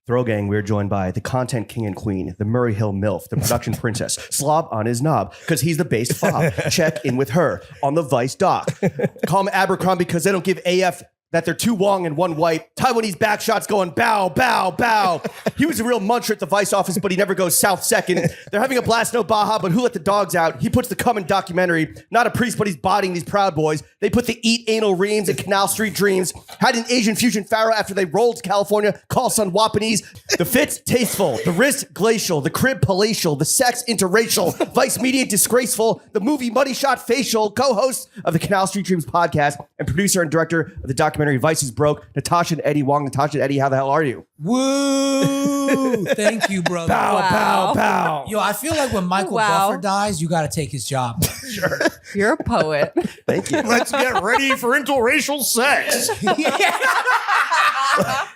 Throw Gang, we're joined by the content king and queen, the Murray Hill MILF, the production princess, slob on his knob, because he's the based fob. Check in with her on the Vice doc. Call him Abercrombie because they don't give AF that they're two Wong and one white. Taiwanese back shots going bow, bow, bow. He was a real muncher at the Vice office, but he never goes south second. They're having a blast, no Baja, but who let the dogs out? He puts the cum in documentary. Not a priest, but he's bodying these Proud Boys. They put the eat anal reams in Canal Street Dreams. Had an Asian fusion pharaoh after they rolled to California. Call son Wapanese. The fits tasteful. The wrist glacial. The crib palatial. The sex interracial. Vice media disgraceful. The movie money shot facial. Co-host of the Canal Street Dreams podcast and producer and director of the documentary Vice is Broke, Natashia and Eddie Huang. Natashia and Eddie, how the hell are you? Woo! Thank you, brother. Pow, pow, pow. Yo, I feel like when Michael Buffer dies, you got to take his job. Sure. You're a poet. Thank you. Let's get ready for interracial sex.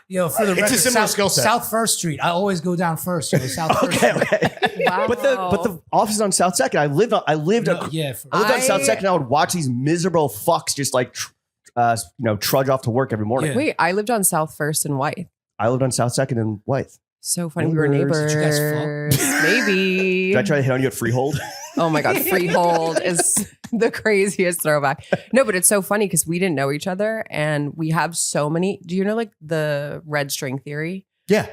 Yo, for the It's record, a similar skill set. South First Street. I always go down first. Yo, South First Street. Okay. Wow. But the office is on South Second. I lived on South Second. I would watch these miserable fucks just like trudge off to work every morning. Yeah. Wait, I lived on South First and Wythe. I lived on South Second and Wythe. So funny. We were Neighbors. neighbors. Did you guys Maybe. Did I try to hit on you at Freehold? Oh my God. Freehold is the craziest throwback. No, but it's so funny because we didn't know each other and we have so many. Do you know like the red string theory? Yeah.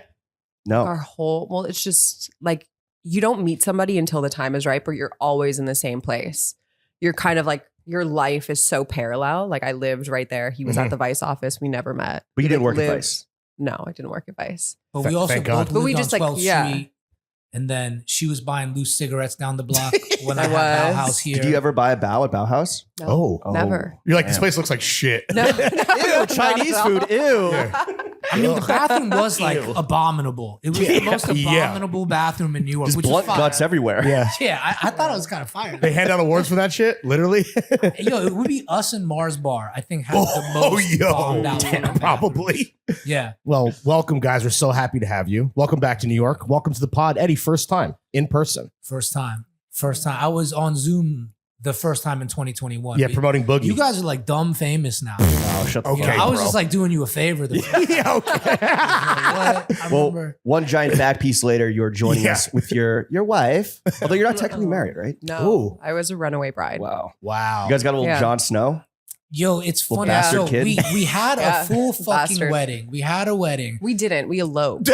No. Well, it's just like you don't meet somebody until the time is right, but you're always in the same place. You're kind of like, your life is so parallel. Like I lived right there. He was at the Vice office. We never met. But you didn't work at lived- Vice. No, I didn't work at Vice. But we also Thank God. both But we lived just, on like, 12th yeah. Street. And then she was buying loose cigarettes down the block when I I had was. Bauhaus here. Did you ever buy a bow at Bauhaus? No, Oh. never. You're like, this Damn. place looks like shit. No, Ew, Chinese food. Ew. I mean, the bathroom was like abominable. It was the most Yeah. abominable bathroom in New York, Just which blunt was fire. guts everywhere. Yeah. Yeah, I thought it was kind of fire. They hand out awards for that shit, literally. Yo, it would be us and Mars Bar. I think had the most bombed out damn, probably. Yeah. Well, welcome, guys. We're so happy to have you. Welcome back to New York. Welcome to the pod, Eddie. First time in person. First time. I was on Zoom the first time in 2021. Yeah, But promoting Boogie. you guys are like dumb famous now. Oh, shut the Okay, fuck I up. was bro. just like doing you a favor. The first time. yeah, okay. What? I Well, remember. one giant back piece later, you're joining Yeah. us with your wife. Although you're not technically married, right? no. Ooh. I was a runaway bride. Wow. Wow. You guys got a little Yeah. Jon Snow? Yo, it's Little funny. bastard So kid. we had Yeah, a full fucking bastard. wedding. We had a wedding. We didn't. We eloped.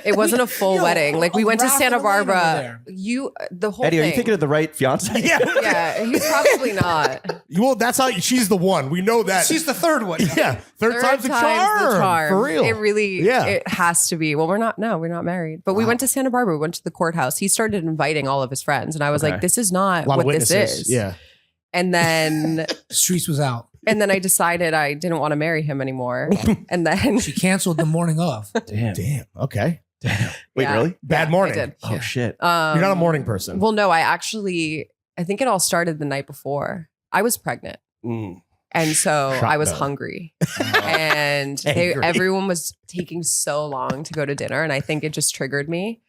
It wasn't a full Yo, wedding. Like we a went to raffle Santa lane over Barbara. there. The whole Eddie, thing. are you thinking of the right fiance? yeah. Yeah, he's probably not. Well, that's how she's the one. We know that. She's the third one. yeah. Third time's the time's charm. For real. It really, Yeah. it has to be. Well, we're not married. But we went to Santa Barbara. We went to the courthouse. He started inviting all of his friends. And I was Okay. like, this is not A lot what of this witnesses. is. Yeah. And then Streets was out. I decided I didn't want to marry him anymore. And then She canceled the morning of. Damn. Damn. Okay. Wait, Yeah. really? Bad I morning. did. Oh, shit. You're not a morning person. Well, no, I think it all started the night before. I was pregnant. Mm. And so I was Shotgun. hungry. And Angry. everyone was taking so long to go to dinner. And I think it just triggered me.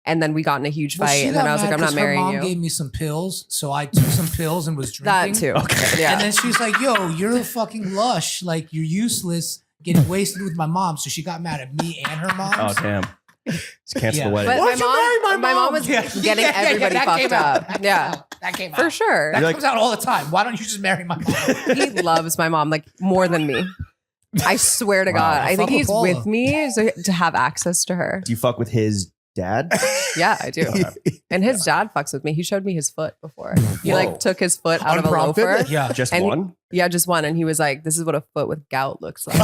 And then we got in a huge fight. she And then got I was like, mad I'm not 'cause her marrying mom you. gave me some pills, so I took some pills and was drinking. That too. Okay. Yeah. And then she's like, yo, you're a fucking lush. Like, you're useless getting wasted with my mom. So she got mad at me and her mom. Oh, damn. Just cancel Yeah. the wedding. But Why'd you marry my my mom mom? was Yeah. getting Yeah, everybody that came fucked out. up. That came Yeah. out. That came out. For sure. That You're comes out all the time. Why don't you just marry my mom? He loves my mom like more than me. I swear to God. I think Fuck with he's Paula. with me to have access to her. Do you fuck with his dad? Yeah, I do. And his dad fucks with me. He showed me his foot before. He Whoa. like took his foot out Unprompted? of a loafer. Yeah. Just And- one? Yeah, just one. And he was like, this is what a foot with gout looks like.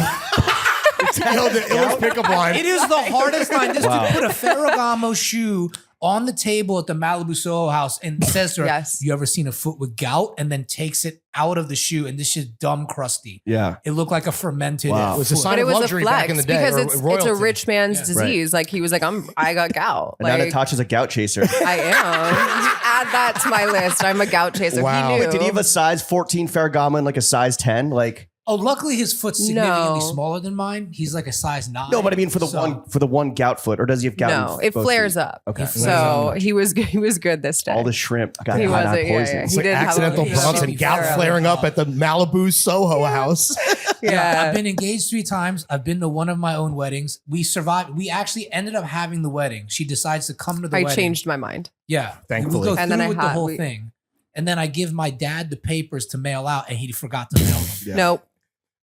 Yo, the illest pickup line. It is the hardest line. This Wow. dude put a Ferragamo shoe on the table at the Malibu Soho house and says to her, Yes. you ever seen a foot with gout? And then takes it out of the shoe and this shit's dumb crusty. Yeah. It looked like a fermented Wow. It was a foot. sign But it of was a luxury back in flex the day. because or it's a royalty. rich man's Yeah. disease. Like he was like, I got gout. And now Like Natasha's a gout chaser. I am. Add that to my list. I'm a gout chaser. Wow. He knew. Did he have a size 14 Ferragamo and like a size 10? Like, Oh, luckily his foot's significantly No. smaller than mine. He's like a size 9. No, but I mean for the So- one gout foot, or does he have gout? No, in it both flares feet? up. Okay. So he was good this day. All the shrimp got He hot wasn't, yeah, poison. yeah. It's He like did have a- accidental he bumps had and a gout flare up. flaring up at the Malibu Soho house. yeah. I've been engaged 3 times. I've been to one of my own weddings. We survived. We actually ended up having the wedding. She decides to come to the I wedding. changed my mind. Yeah, Thankfully. we go And through then I with the had- whole we- thing, and then I give my dad the papers to mail out, and he forgot to mail them. Yeah. Nope.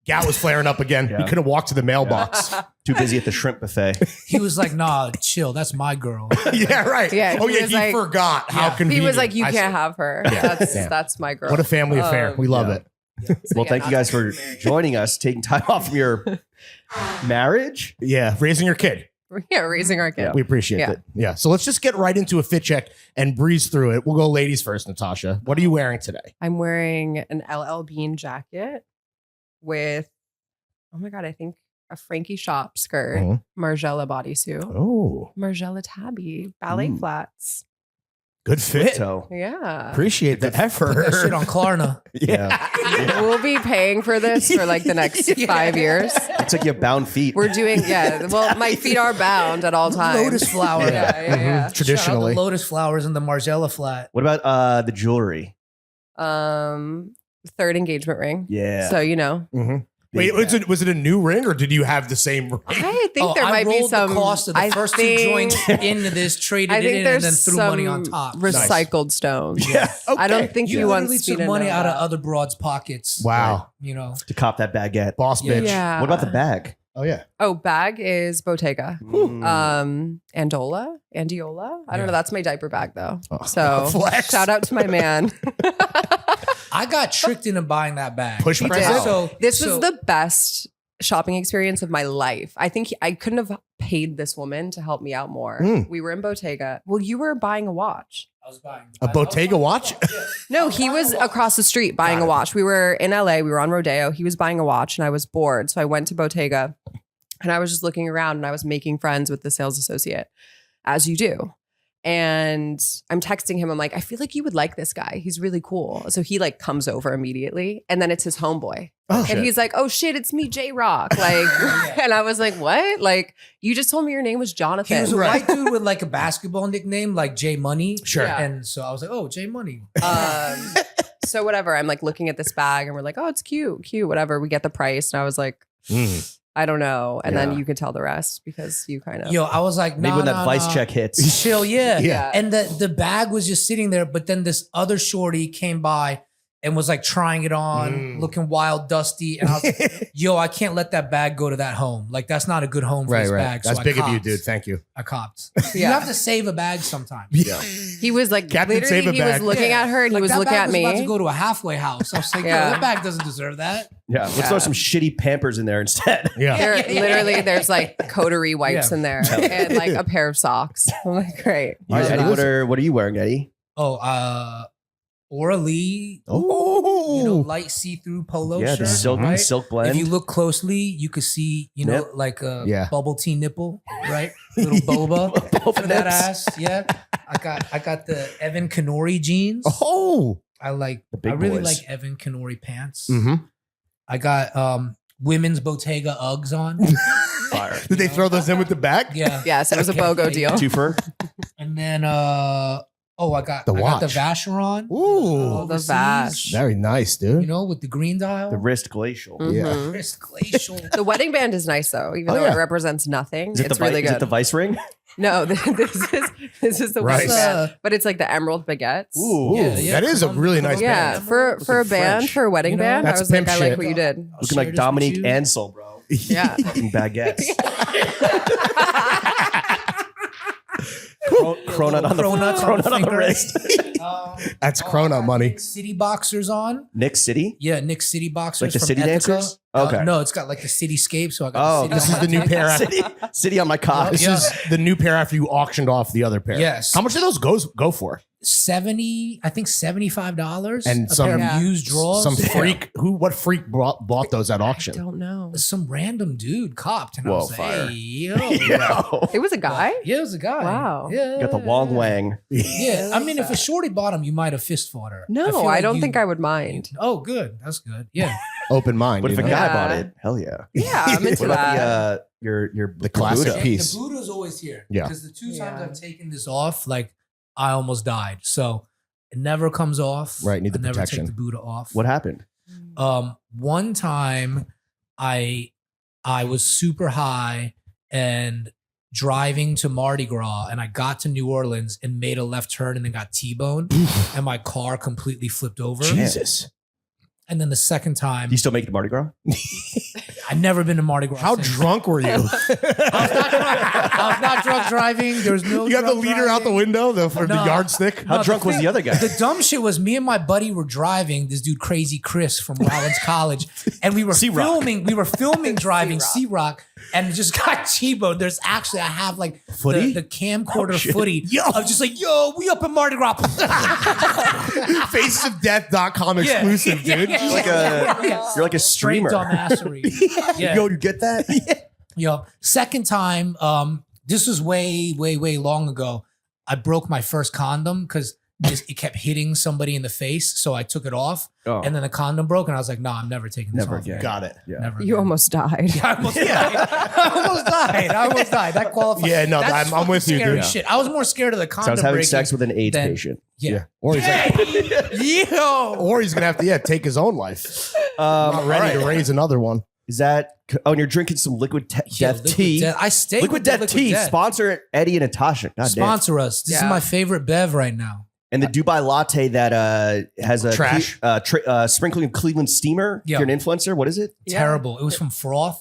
Gout was flaring up again. Yeah. He couldn't walk to the mailbox. Too busy at the shrimp buffet. He was like, "Nah, chill. That's my girl." Yeah, right. Yeah, Oh he yeah, was he like- forgot how Yeah. convenient. He was like, "You I- can't have her. Yeah. That's Yeah. that's my girl." What a family affair. We love yeah. it. Well, yeah, thank you not guys for joining us, taking time off from your marriage. Yeah, raising your kid. Yeah, raising our kid. Yeah. We appreciate Yeah. it. Yeah. So let's just get right into a fit check and breeze through it. We'll go ladies first, Natasha. What are you wearing today? I'm wearing an LL Bean jacket with, oh my god, I think a Frankie Shop skirt, Mhm. Margiela bodysuit, Oh, Margiela tabby, ballet Ooh. flats. good fit. So Yeah. Appreciate the effort. Put that shit on Klarna. yeah, We'll be paying for this for like the next 5 years. looks like you have bound feet. We're doing, yeah. Well, my feet are bound at all times. Lotus flower. Yeah, yeah, yeah. Shout out Traditionally. the lotus flowers and the Margiela flat. What about the jewelry? Third engagement ring. Yeah. So, you know, Mhm. Big Wait, was it a new ring or did you have the same ring? I think there I might be rolled some. the cost of the I first think- 2 joints into this, traded I it think in, and there's then threw some money on top. recycled stones. Yeah. I don't think You you want literally Speed took to money know out of that. other broads' pockets. Wow. You know, to cop that baguette. Boss bitch. Yeah. What about the bag? Oh yeah. Oh, bag is Bottega. Mm. Andiola. I don't Yeah. know. That's my diaper bag though. Oh. So Flex. shout out to my man. I got tricked into buying that bag. Push He price. did. So This so- was the best shopping experience of my life. I think I couldn't have paid this woman to help me out more. Mm. We were in Bottega. Well, you were buying a watch. I was buying A Bottega watch? No, he was across the street buying Got a it. watch. We were in LA. We were on Rodeo. He was buying a watch and I was bored. So I went to Bottega and I was just looking around and I was making friends with the sales associate, as you do. And I'm texting him. I'm like, I feel like you would like this guy. He's really cool. So he like comes over immediately. And then it's his homeboy. Oh, And he's like, oh shit, it's me, J-Rock. Like, and I was like, what? Like, you just told me your name was Jonathan. He was a Right. white dude with like a basketball nickname, like J Money. Sure. Yeah. And so I was like, oh, J Money. So whatever. I'm like looking at this bag and we're like, oh, it's cute, whatever. We get the price. And I was like, Mm. I don't know. And Yeah. then you could tell the rest because you kind of. Yo, I was like, Maybe nah, when that nah, vice nah. check hits. Chill, yeah. Yeah. And the bag was just sitting there, but then this other shorty came by and was like trying it on, Mm. looking wild, dusty. And I was like, yo, I can't let that bag go to that home. Like, that's not a good home for Right, this right. bag. That's so big I of you, copped. dude. Thank you. I copped. You Yeah. have to save a bag sometimes. Yeah. He was like, Captain literally, Save a he was Bag. looking Yeah. at her and Like, he was that looking bag at was me. about to go to a halfway house. I was like, Yeah. yo, that bag doesn't deserve that. Yeah. Let's Yeah. throw some shitty Pampers in there instead. Yeah. Literally, there's like coterie wipes Yeah. in there and like a pair of socks. I'm like, great. All right, Yeah. Eddie, what are you wearing, Eddie? Oh, Aura Lee, Oh. you know, light see-through polo Yeah, shirt. the silk right? silk blend. If you look closely, you could see, you know, Nip. like a Yeah. bubble tea nipple, right? Little boba Boba for that nips. ass. Yeah. I got the Evan Kenori jeans. Oh. I like The big I really boys. like Evan Kenori pants. Mm-hmm. I got women's Bottega Uggs on. Fire. Did they throw those in with the bag? Yeah. Yes, it was a BOGO deal. Twofer. And then I got The I got the watch. Vacheron. Ooh. Oh, the overseas, Vash. Very nice, dude. You know, with the green dial. The wrist glacial. Yeah. Mhm. Wrist glacial. The wedding band is nice though, even Oh, though yeah. it represents nothing. Is it It's the really is good. it the vice ring? No, this is the Right. wedding band, but it's like the emerald baguettes. Ooh. Yeah, yeah. That is a really nice Yeah, band. for a Looking band, French. for a wedding You know, band, I that's was like, pimp I shit. like what you did. I'll Looking share like this with Dominique you. Ansel, bro. Yeah. Fucking baguettes. Cronut on the Cronuts on the cronut on the finger. wrist. That's I Cronut got money. Nick City boxers on. Nick City. Yeah, Nick City boxers. Like the from City Ethica. dancers? Okay. No, it's got like the cityscape. So I got Oh, the This city is the new pair. After, City on my cock. this Yeah. is the new pair after you auctioned off the other pair. Yes. How much do those go for? 70, I think $75. And a some- pair Yeah. of used drawers. Some freak what freak bought those at I auction? don't know. Some random dude copped, and I Whoa, was like, fire. "Hey, yo, Yo. It was a guy. yeah, it was a guy. Wow. yeah, Got the Wong Wang. Yeah, I mean, if a shorty bought him, you might have fist fought her. No, feel I like don't you- think I would mind. Oh, good. That's good. Yeah. open mind. But if you a know? guy Yeah. bought it, hell yeah. Yeah, I'm into What about that. the classic Buddha? piece. The Buddha's always here. Yeah. Because the two times Yeah. I've taken this off, like I almost died. So it never comes off. Right, need the I never protection. take the Buddha off. What happened? One time I was super high and driving to Mardi Gras, and I got to New Orleans and made a left turn and then got T-boned and my car completely flipped over. Jesus. And then the second time, Do you still make it to Mardi Gras? I've never been to Mardi Gras. How since. drunk were you? I was not drunk driving. There was no. You have the drunk leader out the driving. window, the No. yardstick. How No, drunk the was thing- the other guy? The dumb shit was me and my buddy were driving, this dude Crazy Chris from Rollins College, and we were C-Rock. filming. We were filming driving C-Rock. C-Rock, and it just got T-boned. There's actually I have like Footy? the camcorder Oh, shit. footy. I'm just like, yo, we up in Mardi Gras. Facesofdeath.com exclusive, dude. You're like a Straight streamer. dumbassery. Yeah. Yo, you get that? Yo, second time, this was way long ago. I broke my first condom because it kept hitting somebody in the face. So I took it off, Oh. and then the condom broke, and I was like, "No, I'm never taking this Never off. again. Got it. Yeah. Never. You again." almost died. I almost died. I almost died. That qualifies. Yeah, no, That's I'm with you, scary dude. shit. I was more scared of the So condom I was having breaking. sex with an AIDS than- patient. Yeah. Or he's Yo. or he's gonna have to take his own life. Not ready all to right. raise another one. Is that? Oh, and you're drinking some Liquid Yeah, Death tea. Death. I stay Liquid with the Death tea. Death. Sponsor Eddie and Natasha. God damn. Sponsor us. This is Yeah. my favorite bev right now. And the Dubai latte that has a Trash. sprinkling of Cleveland steamer. Yeah. If you're an influencer, what is it? Yeah. Terrible. It was from Froth,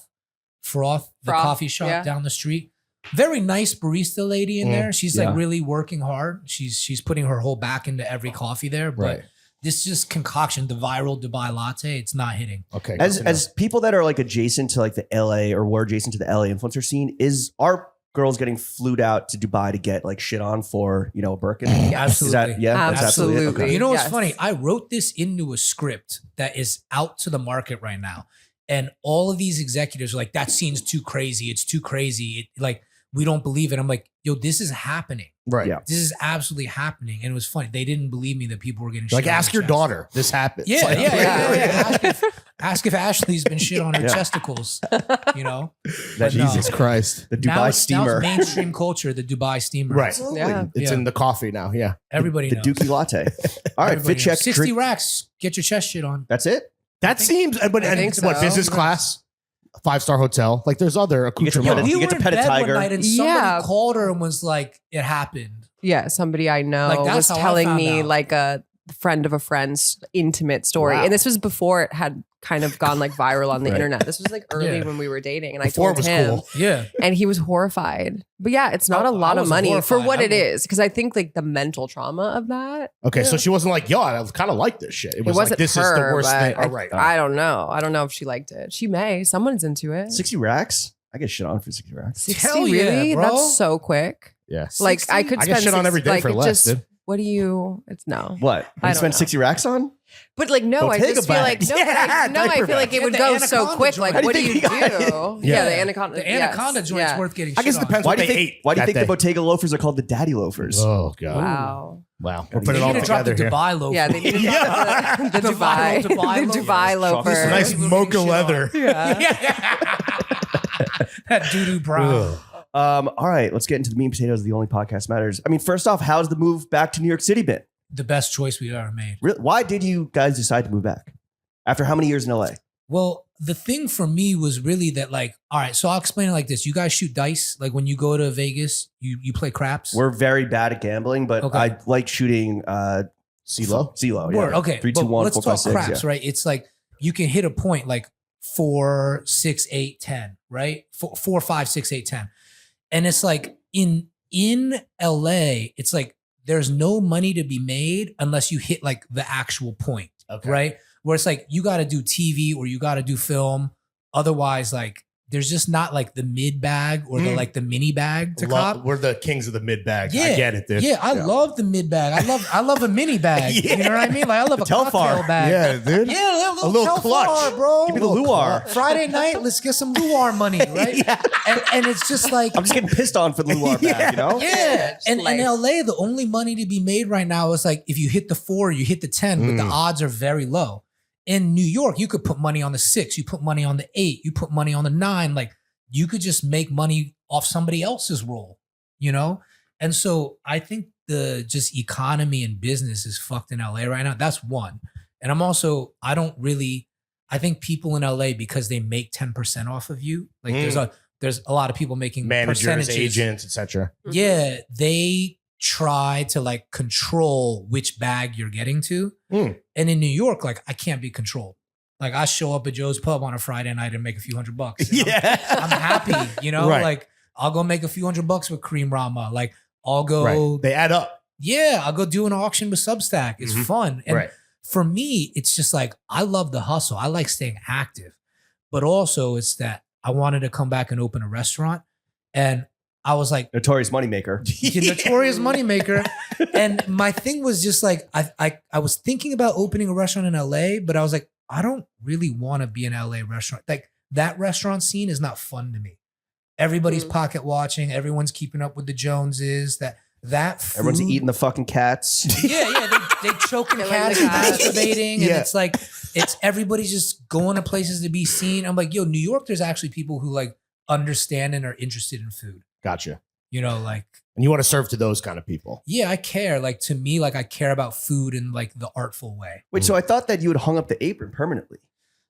the Froth, coffee shop yeah. down the street. Very nice barista lady in there. She's Yeah. like really working hard. She's putting her whole back into every coffee there. But Right. this just concoction, the viral Dubai latte, it's not hitting. Okay. As good to know. as people that are like adjacent to like the LA or were adjacent to the LA influencer scene, are girls getting flued out to Dubai to get like shit on for, a Birkin? Absolutely. Is that, yeah, that's absolutely it? Absolutely. Okay. You know what's Yes. funny? I wrote this into a script that is out to the market right now. And all of these executives are like, that scene's too crazy. It's too crazy. Like, we don't believe it. I'm like, yo, this is happening. right. Yeah. This is absolutely happening. And it was funny. They didn't believe me that people were getting Like, shit on ask their your chest. daughter. This happens. Yeah, Like, yeah. Ask if Ashley's been shit on her Yeah. testicles, you know? That But no. Jesus Christ. The Now Dubai it's steamer. mainstream culture, the Dubai steamer. Right. Absolutely. Yeah. It's Yeah. in the coffee now. Yeah. Everybody The knows. Dookie latte. All right, Everybody fit check. knows. 60 drink- racks. Get your chest shit on. That's it? That seems, but I and think what, so. business class? 5-star hotel. Like, there's other You get to accoutrements. pet We You get were to pet in a bed tiger. one night and somebody Yeah. called her and was like, it happened. Yeah, somebody I know Like, that's was how I telling found me out. like a friend of a friend's intimate story. Wow. And this was before it had kind of gone like viral on the Right. internet. This was like early Yeah. when we were dating. And Before I it told was him cool. Yeah. and he was horrified. But yeah, it's not I- a lot I of wasn't money for horrified. what I it was- is. Because I think like the mental trauma of that. Okay, so she wasn't like, yo, I kind of like this shit. It was like, wasn't this her, is the worst but thing. I, All right. I don't know. I don't know if she liked it. She may. Someone's into it. 60 racks? I get shit on for 60 racks. 60 Hell yeah, really? bro. That's so quick. Yeah. Like I could I spend get shit on every day like, for it less, just- dude. What do you? It's no. What? I You don't spend know. 60 racks on? But like no, I Bottega just feel like bags. no, but Yeah, I diaper feel like it bags. would The go so anaconda quick. joint. Like How do what you do you think you got do? it? Yeah, Yeah. the anaconda. The yes, anaconda joint's yeah. worth getting I guess shit it depends Why what do you they think, ate. why do you that think the day. Bottega loafers are called the daddy loafers? Oh, God. Wow. Wow. We're We're putting putting You it all need to drop the together here. Dubai loaf. Yeah, they need to drop the The Dubai, viral Dubai the Dubai loafers. loafer. Nice People mocha getting shit on. leather. Yeah. That doo-doo brown. Ugh. All right, let's get into the meat and potatoes. The only podcast matters. I mean, first off, how's the move back to New York City been? The best choice we've ever made. Really? Why did you guys decide to move back? After how many years in LA? Well, the thing for me was really that, like, all right, so I'll explain it like this. You guys shoot dice. Like when you go to Vegas, you play craps. We're very bad at gambling, but Okay. I like shooting CeeLo? CeeLo. Word, Yeah. okay. 3, 2, but 1, let's 4, 5, talk 6. craps, Yeah. right? It's like you can hit a point like 4, 6, 8, 10, right? 4, 5, 6, 8, 10. And it's like in LA, it's like there's no money to be made unless you hit like the actual point, Okay. right? Where it's like you got to do TV or you got to do film. Otherwise, like there's just not like the mid bag or the like the mini bag to cop. We're the kings of the mid bag. Yeah. I get it, dude. Yeah, I love the mid bag. I love a mini bag. Yeah. You know what I mean? Like I love a Telfar. cocktail bag. Yeah, dude. Yeah, A little Telfar, clutch. bro. Give me the Luar. Friday night, let's get some Luar money, right? and it's just like, I'm just getting pissed on for the Luar bag, you know? yeah. And in Slice. LA, the only money to be made right now is like if you hit the 4, you hit the 10, but the odds are very low. in New York, you could put money on the 6, you put money on the 8, you put money on the 9. Like you could just make money off somebody else's role, you know? And so I think the just economy and business is fucked in LA right now. That's one. And I think people in LA, because they make 10% off of you, like there's a lot of people making managers, percentages. agents, etc. Yeah, they try to like control which bag you're getting to. And in New York, like I can't be controlled. Like I show up at Joe's Pub on a Friday night and make a few $100. Yeah. I'm happy, you know, Right. like I'll go make a few $100 with Cream Rama. Like I'll go, Right. They add up. yeah, I'll go do an auction with Substack. It's fun. And Right. for me, it's just like, I love the hustle. I like staying active, but also it's that I wanted to come back and open a restaurant. And I was like, Notorious moneymaker. notorious moneymaker. And my thing was just like, I was thinking about opening a restaurant in LA, but I was like, I don't really want to be an LA restaurant. Like that restaurant scene is not fun to me. Everybody's pocket watching. Everyone's keeping up with the Joneses. That food, Everyone's eating the fucking cats. yeah. They choking Killing cats the and cats. masturbating, and Yeah. it's like everybody's just going to places to be seen. I'm like, yo, New York, there's actually people who like understand and are interested in food. Gotcha. You know, like And you want to serve to those kind of people. yeah, I care. Like to me, like I care about food in like the artful way. Wait, so I thought that you had hung up the apron permanently.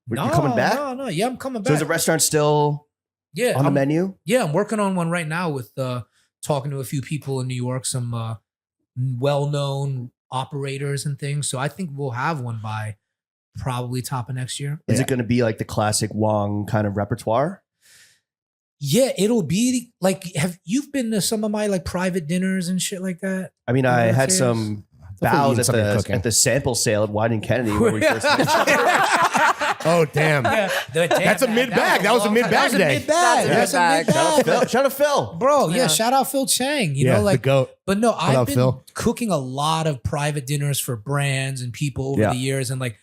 You coming back? No. Yeah, I'm coming So back. is the restaurant still yeah, on the menu? Yeah, I'm working on one right now with talking to a few people in New York, some well-known operators and things. So I think we'll have one by probably top of next year. Is Yeah. it going to be like the classic Wong kind of repertoire? Yeah, it'll be like, have you been to some of my like private dinners and shit like that? I mean, I Yeah, had cheers. some Definitely bows eating at some of your cooking. the sample sale at Wine and Kennedy where we first met. Oh, damn. That's a mid-bag. That was a mid-bag day. mid-bag. That's a That's a mid-bag. Shout out mid-bag. Phil. Shout out Phil. Bro, yeah, Yeah. shout out Phil Chang. You Yeah, know, like the GOAT. But no, Shout I've out been Phil. cooking a lot of private dinners for brands and people over Yeah. the years. And like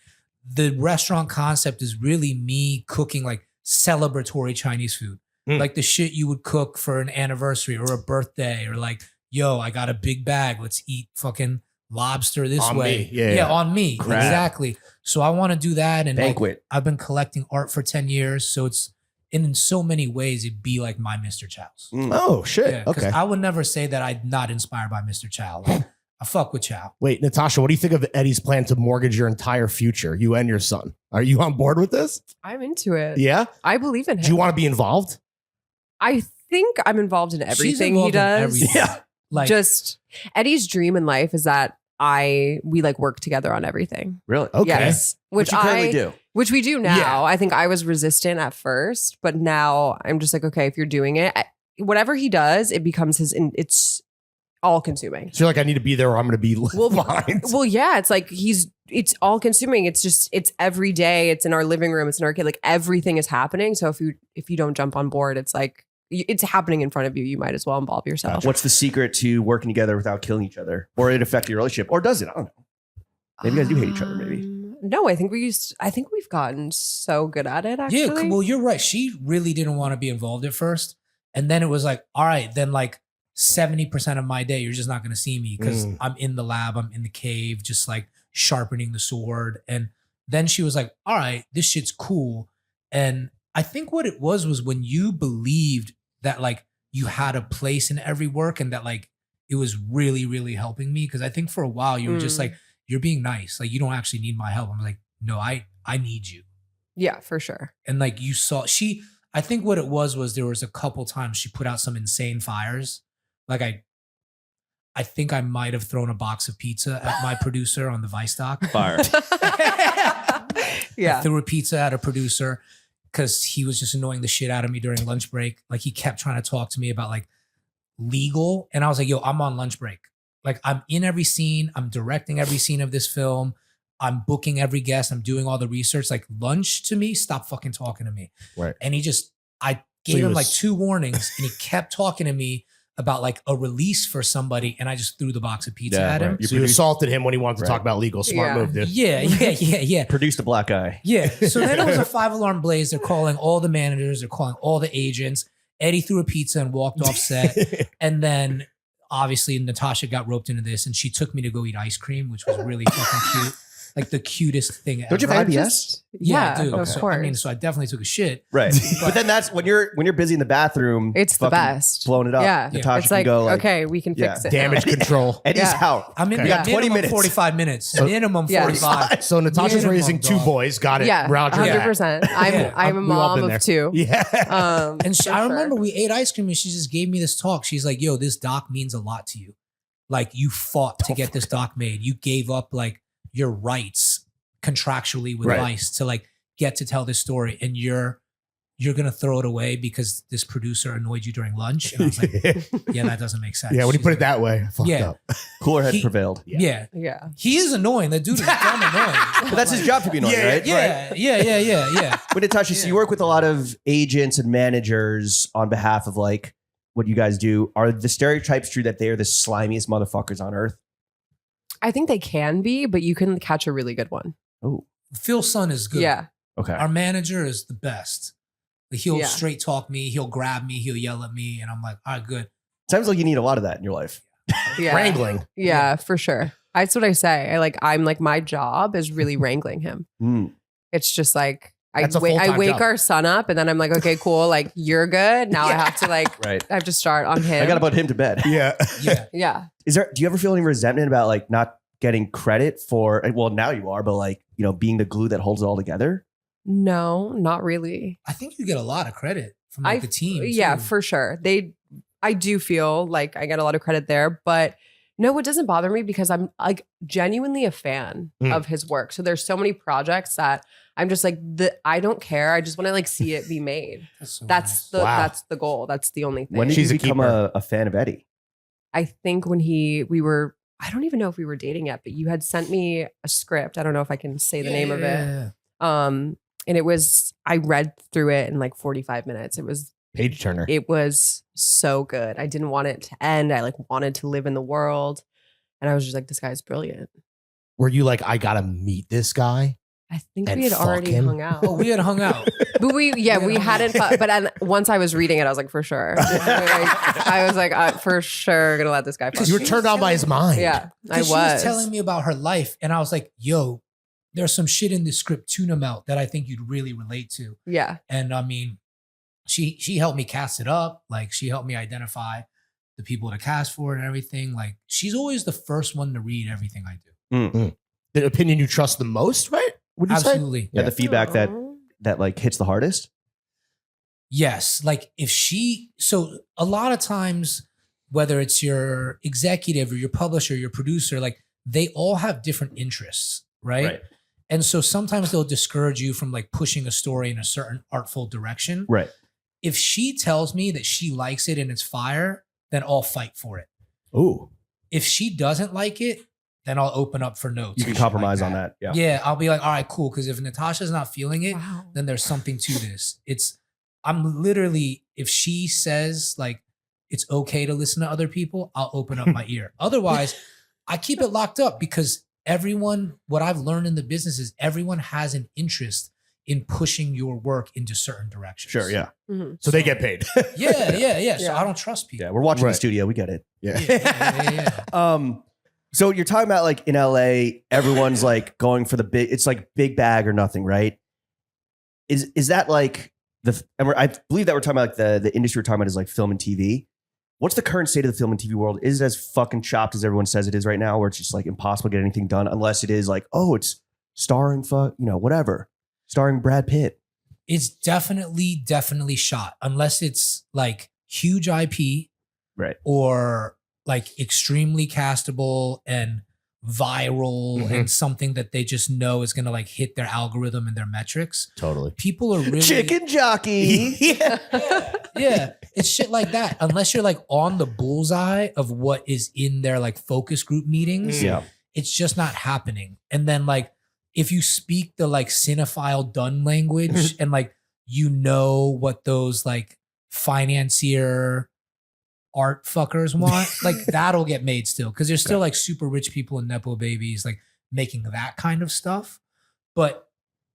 the restaurant concept is really me cooking like celebratory Chinese food. Like the shit you would cook for an anniversary or a birthday, or like, yo, I got a big bag. Let's eat fucking lobster this On way. me. Yeah. on me. Crap. Exactly. So I want to do that. And like, Banquet. I've been collecting art for 10 years. So it's, and in so many ways, it'd be like my Mr. Chow's. Oh, shit. Yeah, 'cause Okay. I would never say that I'm not inspired by Mr. Chow. Like, I fuck with Chow. Wait, Natasha, what do you think of Eddie's plan to mortgage your entire future, you and your son? Are you on board with this? I'm into it. Yeah? I believe in him. Do you want to be involved? I think I'm involved in She's everything he involved in does. everything. Yeah. Like, Just Eddie's dream in life is that we like work together on everything. Really? Okay. Yes. Which you currently do. Which we do now. Yeah. I think I was resistant at first, but now I'm just like, okay, if you're doing it, whatever he does, it becomes it's all consuming. So you're like, I need to be there or I'm going to be blind. Well, yeah, it's like it's all consuming. It's every day. It's in our living room. It's in our kid. Like everything is happening. So if you don't jump on board, it's like it's happening in front of you. You might as well involve yourself. What's the secret to working together without killing each other? Or it affect your relationship? Or does it? I don't know. Maybe you guys do hate each other, maybe. No, I think we've gotten so good at it, actually. yeah, well, you're right. She really didn't want to be involved at first. And then it was like, all right, then like 70% of my day, you're just not going to see me because I'm in the lab, I'm in the cave, just like sharpening the sword. And then she was like, all right, this shit's cool. And I think what it was when you believed that like you had a place in every work and that like it was really, really helping me. Cause I think for a while you were just like, you're being nice. Like you don't actually need my help. I'm like, no, I need you. Yeah, for sure. And like you saw, I think what it was there was a couple times she put out some insane fires. Like I think I might have thrown a box of pizza at my producer on the Vice doc. Fire. Yeah. I threw a pizza at a producer because he was just annoying the shit out of me during lunch break. Like he kept trying to talk to me about like legal. And I was like, yo, I'm on lunch break. Like I'm in every scene. I'm directing every scene of this film. I'm booking every guest. I'm doing all the research. Like lunch to me, stop fucking talking to me. Right. And I gave he him was- like 2 warnings and he kept talking to me about like a release for somebody. And I just threw the box of pizza Yeah, at him. right. So you assaulted him when he wanted to Right. talk about legal. Smart Yeah. move, dude. Yeah. Produced a black guy. Yeah. So then it was a 5-alarm blaze. They're calling all the managers. They're calling all the agents. Eddie threw a pizza and walked off set. And then obviously Natasha got roped into this and she took me to go eat ice cream, which was really fucking cute. like the cutest thing ever. Don't you have I IBS? just- Yeah, I do. of So, course. I mean, so I definitely took a shit. Right. But then that's when you're busy in the bathroom. It's the fucking best. Blowing it up. Yeah. Natasha It's can like, go like, okay, we can fix it. Damage control. Eddie's Yeah. out. I'm in We got 20 minimum minutes. 45 minutes. Minimum Yeah. 45. So Natasha's Minimum, raising two dog. boys. Got it. Yeah, Roger that. 100%. I'm a We've all mom been of there. two. Yeah. And For I sure. remember we ate ice cream and she just gave me this talk. She's like, yo, this doc means a lot to you. Like you fought to get this doc made. You gave up like your rights contractually with Right. Vice to like get to tell this story. And you're going to throw it away because this producer annoyed you during lunch. And I was like, yeah, that doesn't make sense. Yeah, when you She's put it like, that way, I fucked Yeah. up. Cooler heads He- prevailed. Yeah. Yeah. He is annoying. The dude is dumb annoying. But that's his job to be annoying, Yeah, right? Yeah. But Natasha, so you work with a lot of agents and managers on behalf of like what you guys do. Are the stereotypes true that they are the slimiest motherfuckers on earth? I think they can be, but you can catch a really good one. Oh, Phil's son is good. Yeah. okay. Our manager is the best. Like, he'll Yeah. straight talk me. He'll grab me. He'll yell at me. And I'm like, all right, good. Sounds like you need a lot of that in your life. Yeah. Wrangling. Yeah, for sure. That's what I say. I'm like, my job is really wrangling him. Mm. It's just like, That's a I full-time wake job. our son up and then I'm like, okay, cool. Like, you're good. Now I have to like, Right. I have to start on him. I got to put him to bed. Yeah. Yeah. Yeah. Do you ever feel any resentment about like not getting credit for, well, now you are, but like, you know, being the glue that holds it all together? No, not really. I think you get a lot of credit from like the team. Yeah, too. for sure. I do feel like I get a lot of credit there, but no, it doesn't bother me because I'm like genuinely a fan Mm. of his work. So there's so many projects that I'm just like, I don't care. I just want to like see it be made. That's so That's nice. the Wow. that's the goal. That's the only thing. When did She's you a become keeper. a fan of Eddie? I think when we were, I don't even know if we were dating yet, but you had sent me a script. I don't know if I can say the name of it. Yeah. And it was, I read through it in like 45 minutes. Page turner. It was so good. I didn't want it to end. I like wanted to live in the world. And I was just like, this guy's brilliant. Were you like, I gotta meet this guy? I think And we had fuck already him? hung out. Oh, we had hung out. But we hadn't, but then once I was reading it, I was like, for sure. I was like, for sure gonna let this guy fuck You were me. turned on by his mind. Yeah, I 'Cause was. She was telling me about her life. And I was like, yo, there's some shit in this script, Tuna Melt, that I think you'd really relate to. Yeah. And I mean, she helped me cast it up. Like, she helped me identify the people to cast for it and everything. Like, she's always the first one to read everything I do. The opinion you trust the most, right? Would you say? Absolutely. Yeah, the feedback that like hits the hardest. Yes. Like, so a lot of times, whether it's your executive or your publisher, your producer, like, they all have different interests, right? And so sometimes they'll discourage you from like pushing a story in a certain artful direction. Right. If she tells me that she likes it and it's fire, then I'll fight for it. Ooh. If she doesn't like it, then I'll open up for notes. You can and shit like compromise on that. Yeah. Yeah, I'll be like, all right, cool. Because if Natasha's not feeling it, Wow. then there's something to this. I'm literally, if she says like it's okay to listen to other people, I'll open up my ear. Otherwise, I keep it locked up because what I've learned in the business is everyone has an interest in pushing your work into certain directions. Sure. Yeah. Mhm. So they get paid. Yeah. So Yeah. I don't trust people. Yeah. We're watching Right. the studio. We get it. Yeah. So you're talking about like in LA, everyone's like going for the big, it's like big bag or nothing, right? Is that like I believe that we're talking about like the industry we're talking about is like film and TV. What's the current state of the film and TV world? Is it as fucking chopped as everyone says it is right now, where it's just like impossible to get anything done unless it is like, oh, it's starring whatever, starring Brad Pitt. It's definitely shot unless it's like huge IP, Right. or like extremely castable and viral Mhm. and something that they just know is gonna like hit their algorithm and their metrics. Totally. People are really Chicken jockey. yeah, it's shit like that. Unless you're like on the bullseye of what is in their like focus group meetings, Yeah. it's just not happening. And then like if you speak the like cinephile done language and like you know what those like financier art fuckers want, like that'll get made still because there's still like super rich people and nepo babies like making that kind of stuff. But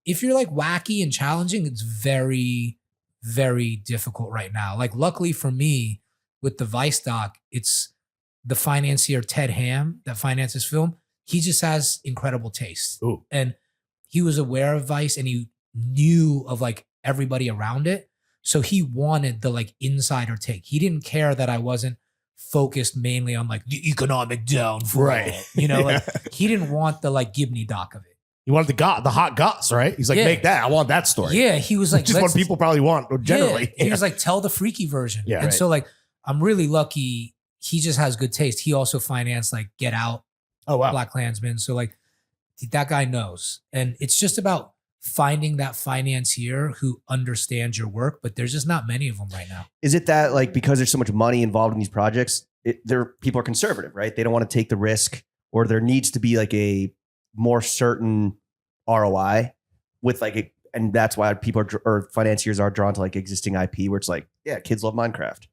if you're like wacky and challenging, it's very, very difficult right now. Like luckily for me with the Vice doc, it's the financier Ted Ham that finances film. he just has incredible taste. Ooh. And he was aware of Vice and he knew of like everybody around it. So he wanted the like insider take. He didn't care that I wasn't focused mainly on like the economic downfall. Right. You know, Yeah. like he didn't want the like Gibney doc of it. You wanted the hot goss, right? He's like, Yeah. make that. I want that story. Yeah. He was like, Which is what let's- people probably want generally. Yeah. He was like, tell the freaky version. Yeah. And Right. so like, I'm really lucky. He just has good taste. He also financed like Get Out, Oh, wow. Black Klansman. So like that guy knows. And it's just about finding that financier who understands your work, but there's just not many of them right now. Is it that like because there's so much money involved in these projects, people are conservative, right? They don't want to take the risk, or there needs to be like a more certain ROI with like and that's why people are or financiers are drawn to like existing IP where it's like, yeah, kids love Minecraft.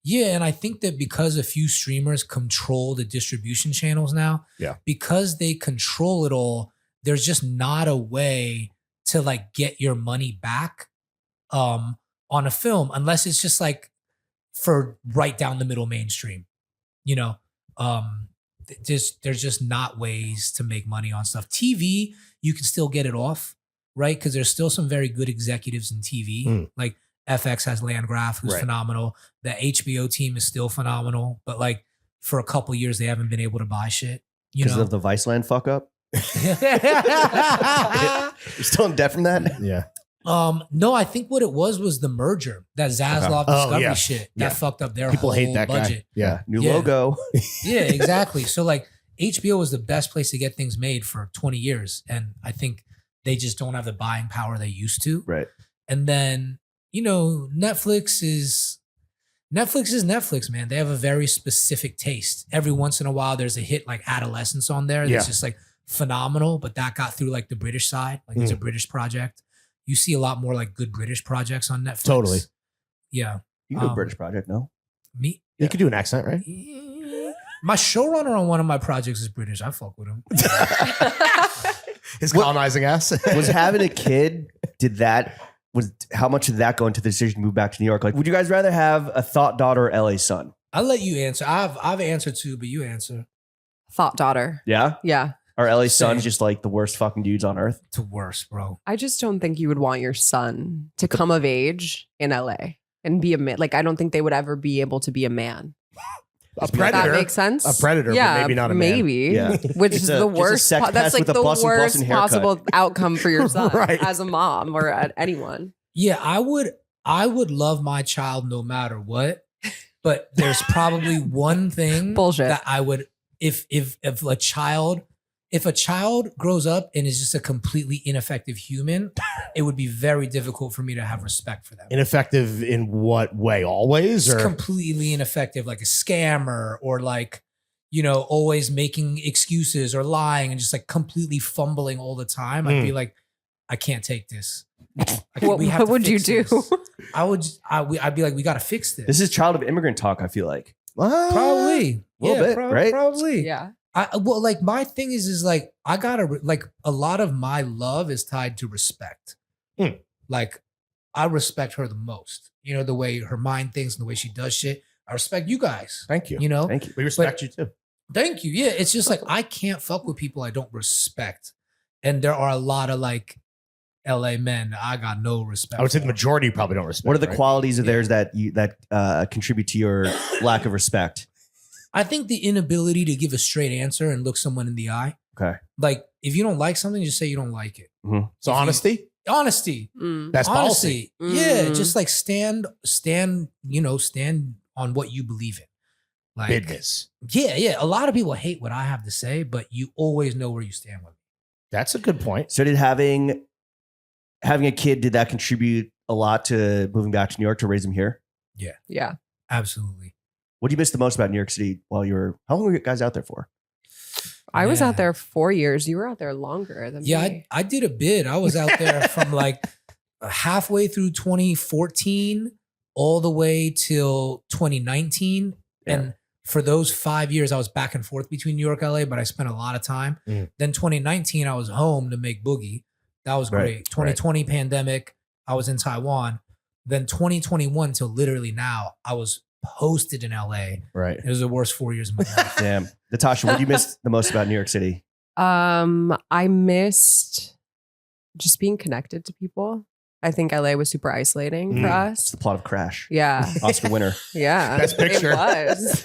Yeah, and I think that because a few streamers control the distribution channels now, because they control it all, there's just not a way to like get your money back on a film unless it's just like for right down the middle mainstream. You know, there's just not ways to make money on stuff. TV, you can still get it off, right? Because there's still some very good executives in TV. Like FX has Landgraf, who's phenomenal. The HBO team is still phenomenal, but like for a couple years, they haven't been able to buy shit. Because of the Viceland fuck up. You're still in debt from that? Yeah. No, I think what it was the merger, that Zaslav Discovery shit that fucked up their People whole hate that budget. guy. Yeah. New logo. Yeah, exactly. So like HBO was the best place to get things made for 20 years. And I think they just don't have the buying power they used to. Right. And then, you know, Netflix is Netflix, man. They have a very specific taste. Every once in a while, there's a hit like Adolescence on there that's just like phenomenal, but that got through like the British side. Like it's a British project. You see a lot more like good British projects on Netflix. Totally. Yeah. You can do a British project, no? Me? You could do an accent, right? My showrunner on one of my projects is British. I fuck with him. His colonizing ass. Was having a kid, how much did that go into the decision to move back to New York? Like, would you guys rather have a thought daughter or LA son? I'll let you answer. I've answered too, but you answer. Thought daughter. Yeah? Yeah. Are LA sons Same. just like the worst fucking dudes on earth? To worse, bro. I just don't think you would want your son to come of age in LA and be a man. Like, I don't think they would ever be able to be a man. A predator. That makes sense. A predator, but maybe not a man. Maybe. Yeah. Which Just is a the worst. sex That's pest like with a the bussin' worst haircut. possible outcome for your son Right. as a mom or anyone. Yeah, I would love my child no matter what. But there's probably one thing Bullshit. that I would if a child grows up and is just a completely ineffective human, it would be very difficult for me to have respect for them. Ineffective in what way? Always? It's Or completely ineffective, like a scammer or like, you know, always making excuses or lying and just like completely fumbling all the time. I'd be like, I can't take this. What would you do? I'd be like, we got to fix this. This is child of immigrant talk, I feel like. Probably. Little bit, right? Probably. Yeah. Well, like my thing is like, I gotta like a lot of my love is tied to respect. Like I respect her the most, you know, the way her mind thinks and the way she does shit. I respect you guys. Thank you. You know, Thank you. We respect you too. thank you. Yeah. It's just like, I can't fuck with people I don't respect. And there are a lot of like LA men I got no respect. I would say the for. majority probably don't respect. What are the right? qualities of theirs that contribute to your lack of respect? I think the inability to give a straight answer and look someone in the eye. Okay. Like if you don't like something, just say you don't like it. So honesty? Honesty. That's policy. Honestly, yeah, just like stand on what you believe in. Like Business. Yeah. A lot of people hate what I have to say, but you always know where you stand with me. That's a good point. So did having a kid, did that contribute a lot to moving back to New York to raise him here? Yeah. Absolutely. What do you miss the most about New York City how long were you guys out there for? I was Yeah. out there 4 years. You were out there longer than Yeah, me. I did a bit. I was out there from like halfway through 2014 all the way till 2019. Yeah. And for those 5 years, I was back and forth between New York, LA, but I spent a lot of time. Then 2019, I was home to make Boogie. That was Right, great. 2020 pandemic, I was in Taiwan. Then 2021 till literally now, I was posted in LA. Right. It was the worst 4 years of my life. Damn. Natasha, what do you miss the most about New York City? I missed just being connected to people. I think LA was super isolating for It's us. the plot of Crash. Yeah. Oscar winner. Yeah. Best picture. It was.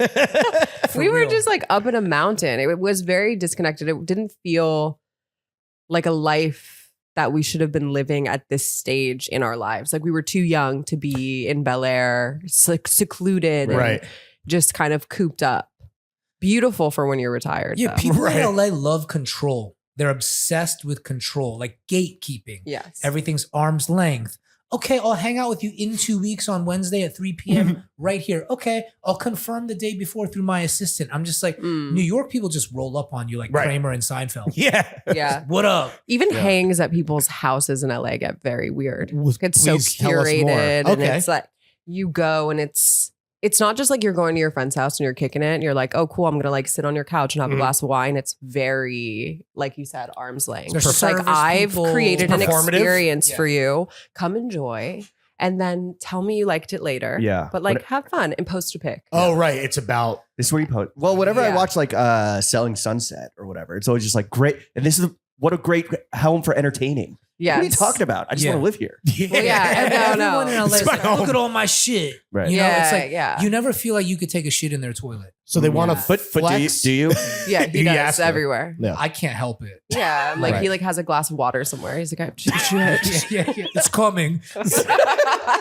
For We were real. just like up in a mountain. It was very disconnected. It didn't feel like a life that we should have been living at this stage in our lives. Like we were too young to be in Bel Air, secluded, and Right. just kind of cooped up. Beautiful for when you're retired. Yeah, though. people Right. in LA love control. They're obsessed with control, like gatekeeping. Yes. Everything's arm's length. Okay, I'll hang out with you in 2 weeks on Wednesday at 3 p.m. right here. Okay, I'll confirm the day before through my assistant. I'm just like, Mm. New York people just roll up on you like Right. Kramer and Seinfeld. Yeah. Yeah. What up? Even Yeah. hangs at people's houses in LA get very weird. It's so Please tell us more. curated, and Okay. it's like you go and it's not just like you're going to your friend's house and you're kicking it and you're like, oh cool, I'm gonna like sit on your couch and have a Mhm. glass of wine. It's very, like you said, arm's length. There's It's like service I've people. created an Performative? experience Yeah. for you. Come enjoy, and then tell me you liked it later. Yeah. But like have fun and post a pic. Oh, right. It's about This is where you post. Well, whenever I Yeah. watch like Selling Sunset or whatever, it's always just like great. And this is what a great home for entertaining. Yeah. What are you talking about? I just Yeah. want to live here. Well, yeah, no. Everyone in LA is It's my like, look home. at all my shit. Right. You know, it's like yeah. you never feel like you could take a shit in their toilet. so they want to Yeah. But flex. do you? Yeah, he You does asked her. everywhere. Yeah. I can't help it. Yeah. Like Right. he like has a glass of water somewhere. He's like, I have shit. yeah. It's coming.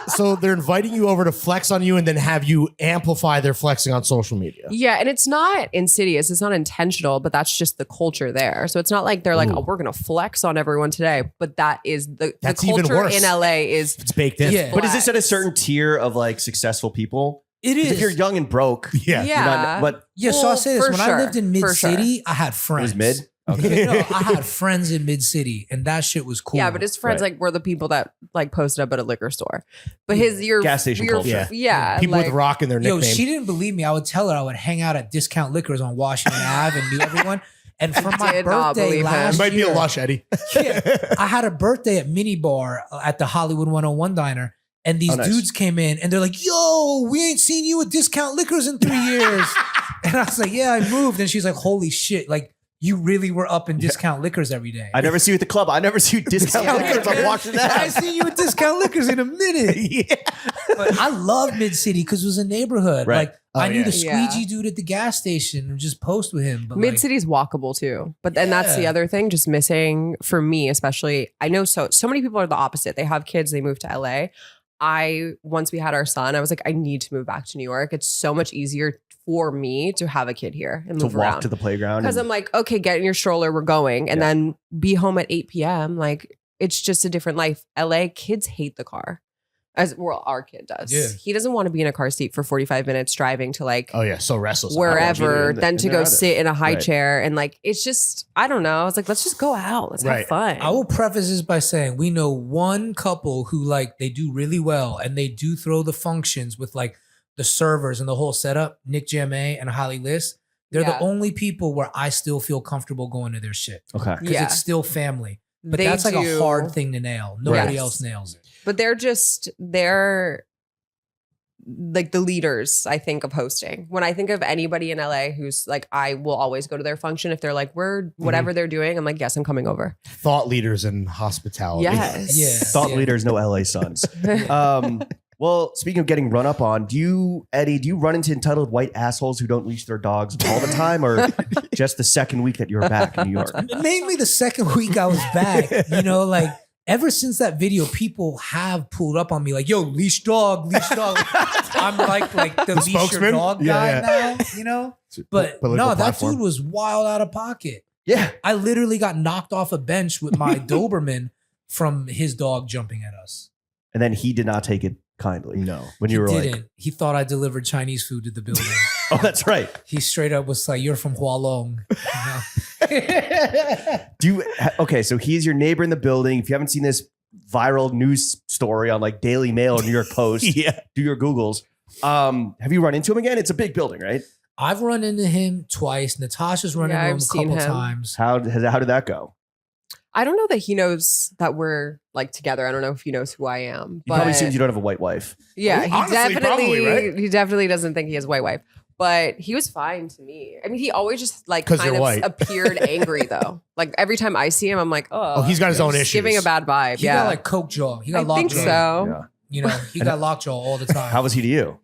So they're inviting you over to flex on you and then have you amplify their flexing on social media. Yeah, and it's not insidious. It's not intentional, but that's just the culture there. So it's not like they're like, Ooh. oh, we're gonna flex on everyone today. But that is the That's even culture worse. in LA is It's baked in. Yeah. But is this at a certain tier of like successful people? It 'Cause is. if you're young and broke, Yeah. Yeah. you're not, but Yeah, so Well, I'll say this. for When sure, I lived in Mid for sure. City, I had it friends. was mid. Okay. No, I had friends in Mid City, and that shit was cool. Yeah, but his friends Right. like were the people that like posted up at a liquor store. But his your Gas station your- culture. Yeah, People like, with rock in their Yo, nickname. she didn't believe me. I would tell her I would hang out at Discount Liquors on Washington Ave and knew everyone. And for my did not birthday believe him. last It might be year, a lush, Eddie. yeah, I had a birthday at Mini Bar at the Hollywood 101 diner. And these Oh, nice. dudes came in and they're like, yo, we ain't seen you at Discount Liquors in 3 years. And I was like, yeah, I moved. And she's like, holy shit. Like, you really were up in Discount Liquors every day. I never see you at the club. I never see you discount liquors on Washington I Ave. ain't seen you at Discount Liquors in a minute. Yeah. But I love Mid City because it was a neighborhood. Right. Like, I knew yeah. the squeegee Yeah. dude at the gas station and just post with him. But Mid like, City's walkable too. But then that's the Yeah. other thing, just missing for me, especially. I know so many people are the opposite. They have kids, they move to LA. Once we had our son, I was like, I need to move back to New York. It's so much easier for me to have a kid here and To move walk around. to the playground. Because and- I'm like, okay, get in your stroller, we're going, and Yeah. then be home at 8 p.m. Like it's just a different life. LA kids hate the car, as well our kid does. Yeah. He doesn't want to be in a car seat for 45 minutes driving to like Oh, yeah. So restless. wherever, in the- then in to their go other- sit in a high Right. chair and like it's just I don't know. It's like let's just go out, let's Right. have fun. I will preface this by saying we know one couple who like they do really well and they do throw the functions with like the servers and the whole setup. Nick Jammet and Holly Liss. They're Yeah. the only people where I still feel comfortable going to their shit okay. because Yeah. it's still family. But They that's like a do- hard thing to nail. Nobody Yes. else nails it. But they're like the leaders, I think, of hosting. When I think of anybody in LA who's like, I will always go to their function. If they're like, we're whatever they're doing, I'm like, yes, I'm coming over. Thought leaders in hospitality. Yes. Yeah. Thought leaders, no LA Suns. Well, speaking of getting run up on, Eddie, do you run into entitled white assholes who don't leash their dogs all the time, or just the second week that you were back in New York? Mainly the second week I was back, you know, like ever since that video, people have pulled up on me like, yo, leash dog, leash dog. I'm like the leash your spokesman? dog Yeah, guy now, you know? But Political no, that platform. dude was wild out of pocket. Yeah. I literally got knocked off a bench with my Doberman from his dog jumping at us. And then he did not take it kindly. No. When He you were didn't. like, He thought I delivered Chinese food to the building. oh, that's right. He straight up was like, you're from Hualong. You know? Okay, so he's your neighbor in the building. If you haven't seen this viral news story on like Daily Mail or New York Post, Yeah. do your Googles. Have you run into him again? It's a big building, right? I've run into him twice. Natasha's run Yeah, into him I've a seen couple him. times. How did that go? I don't know that he knows that we're like together. I don't know if he knows who I am. He But probably assumes you don't have a white wife. yeah, he Honestly, probably, right? he definitely doesn't think he has a white wife. But he was fine to me. I mean, he always just like 'Cause kind you're of white. appeared angry though. Like every time I see him, I'm like, oh, he's got his own he's issues. giving a bad vibe. He yeah, got like coke jaw. He got I lockjaw. think so. Yeah. You know, he got lockjaw all the time. How was he to you?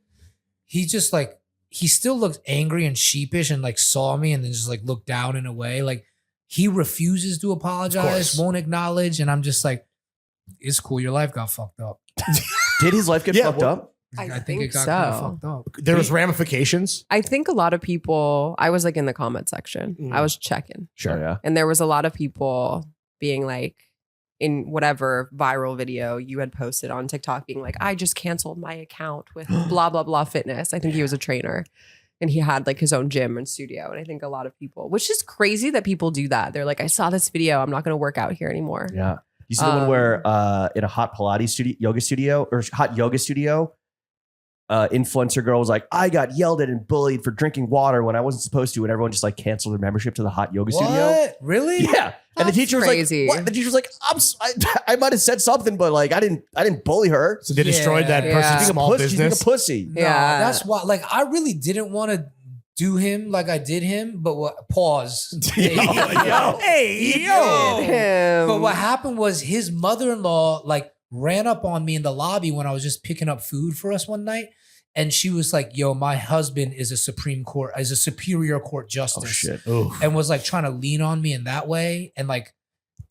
He just like, he still looked angry and sheepish and like saw me and then just like looked down in a way. Like he refuses to apologize, won't acknowledge. And I'm just like, it's cool. Your life got fucked up. Did his life get fucked up? I think think it got so. kind of fucked up. There was ramifications. I think a lot of people. I was like in the comment section. I was checking, Sure. Oh, yeah. and there was a lot of people being like, in whatever viral video you had posted on TikTok, being like, I just canceled my account with blah blah blah fitness. I think he was a trainer. And he had like his own gym and studio. And I think a lot of people, which is crazy that people do that. They're like, I saw this video. I'm not going to work out here anymore. Yeah. You see the one where in a hot Pilates studio, yoga studio, or hot yoga studio, influencer girl was like, I got yelled at and bullied for drinking water when I wasn't supposed to, and everyone just like canceled their membership to the hot yoga studio. What? Really? Yeah. And the That's teacher was crazy. like, what? The teacher was like, I might have said something, but like I didn't bully her. So they destroyed that Yeah. person's She's a small pussy. She's being a business. pussy. No, Yeah. that's why. Like, I really didn't want to do him like I did him, but what? Pause. Hey, yo. Him. But what happened was his mother-in-law like ran up on me in the lobby when I was just picking up food for us one night. And she was like, yo, my husband is a superior court justice. Oh shit. Ooh. And was like trying to lean on me in that way. And like,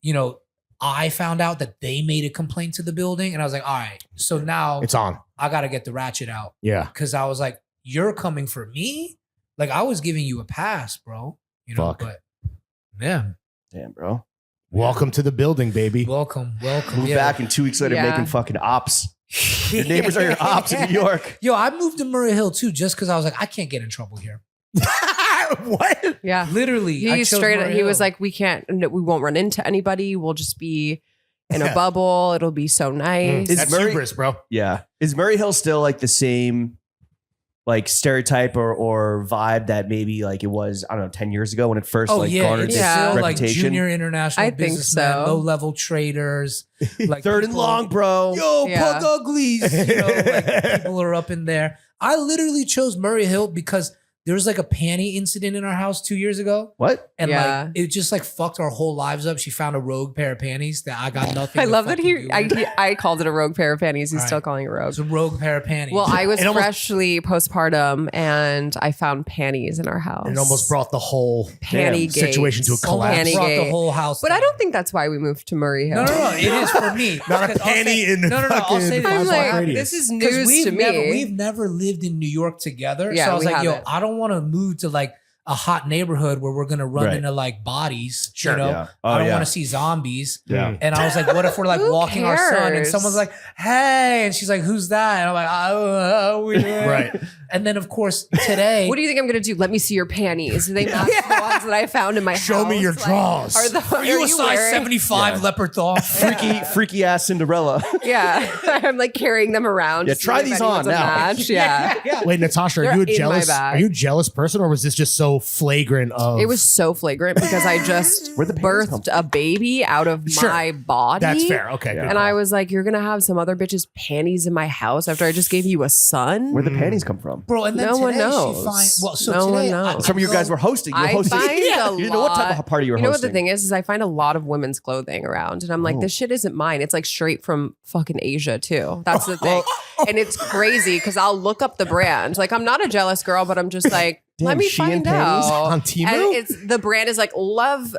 you know, I found out that they made a complaint to the building. And I was like, all right, so now It's on. I got to get the ratchet out. Yeah. Cause I was like, you're coming for me? Like I was giving you a pass, bro. You know, Fuck. but yeah. Damn, bro. Welcome to the building, baby. Welcome. Move back and 2 weeks later Yeah. making fucking ops. Your neighbors are your ops in New York. Yo, I moved to Murray Hill too, just because I was like, I can't get in trouble here. What? yeah. Literally, I He chose straight Murray he was Hill. like, we won't run into anybody. We'll just be in a bubble. It'll be so nice. Is That's Murray- hubris, bro. Yeah. Is Murray Hill still like the same like stereotype or vibe that maybe like it was, I don't know, 10 years ago when it first oh like yeah, garnered it's this Yeah. still like reputation? junior international I think businessmen, so. low-level traders, like Third and people- long, bro. Yo, Yeah. Pug Uglies. You know, like people are up in there. I literally chose Murray Hill because there was like a panty incident in our house 2 years ago. What? And Yeah. like it just like fucked our whole lives up. She found a rogue pair of panties that I got nothing. I to love that fucking do with. I called it a rogue pair of panties. He's All still right. calling it It rogue. was a rogue pair of panties. Well, I was It almost- freshly postpartum and I found panties in our house. It almost brought the whole panty situation to a gates. collapse. almost Panty brought the gate. whole house. But I down. don't think that's why we moved to Murray Hill. No. It is for me. Not a Because I'll penny say- in the No. I'll fucking say this. I'm 5 like, block radius. this is Because news to me. we've never lived in New York together. Yeah, so I was we like, yo, haven't. I don't want to move to like a hot neighborhood where we're gonna run Right. into like bodies. Sure, You know? yeah. Oh, I don't yeah. want to see zombies. Yeah. And I was like, what if we're like Who walking our son and cares? someone's like, hey, and she's like, who's that? And I'm like, oh, Right. And then of course today, What do you think I'm gonna do? Let me see your panties. They match the ones that I found in my house. Show me your Like, drawers. are you a size wearing- 75 Yeah. leopard thong? Freaky ass Cinderella. Yeah, I'm like carrying them around. Yeah, to see try if these anyone's on a now. Match. Yeah. Wait, Natasha, are They're you a in my jealous? bag. Are you a jealous person, or was this just so flagrant? Of It was so flagrant because I just Where'd the panties come birthed a baby out of Sure. my body. That's fair. Okay, Yeah. good And call. I was like, you're gonna have some other bitch's panties in my house after I just gave you a son? Where'd the panties come from? Bro, and then No today one she knows. finds so No one today knows. Some of you guys were hosting. You were I hosting. find a You didn't know what type lot- of party you were You know what hosting. the thing is I find a lot of women's clothing around, and I'm like, Oh. this shit isn't mine. It's like straight from fucking Asia too. That's the thing, and it's crazy because I'll look up the brand. Like I'm not a jealous girl, but I'm just like, Damn, let me Shein find panties out. on And Temu. it's the brand is like love.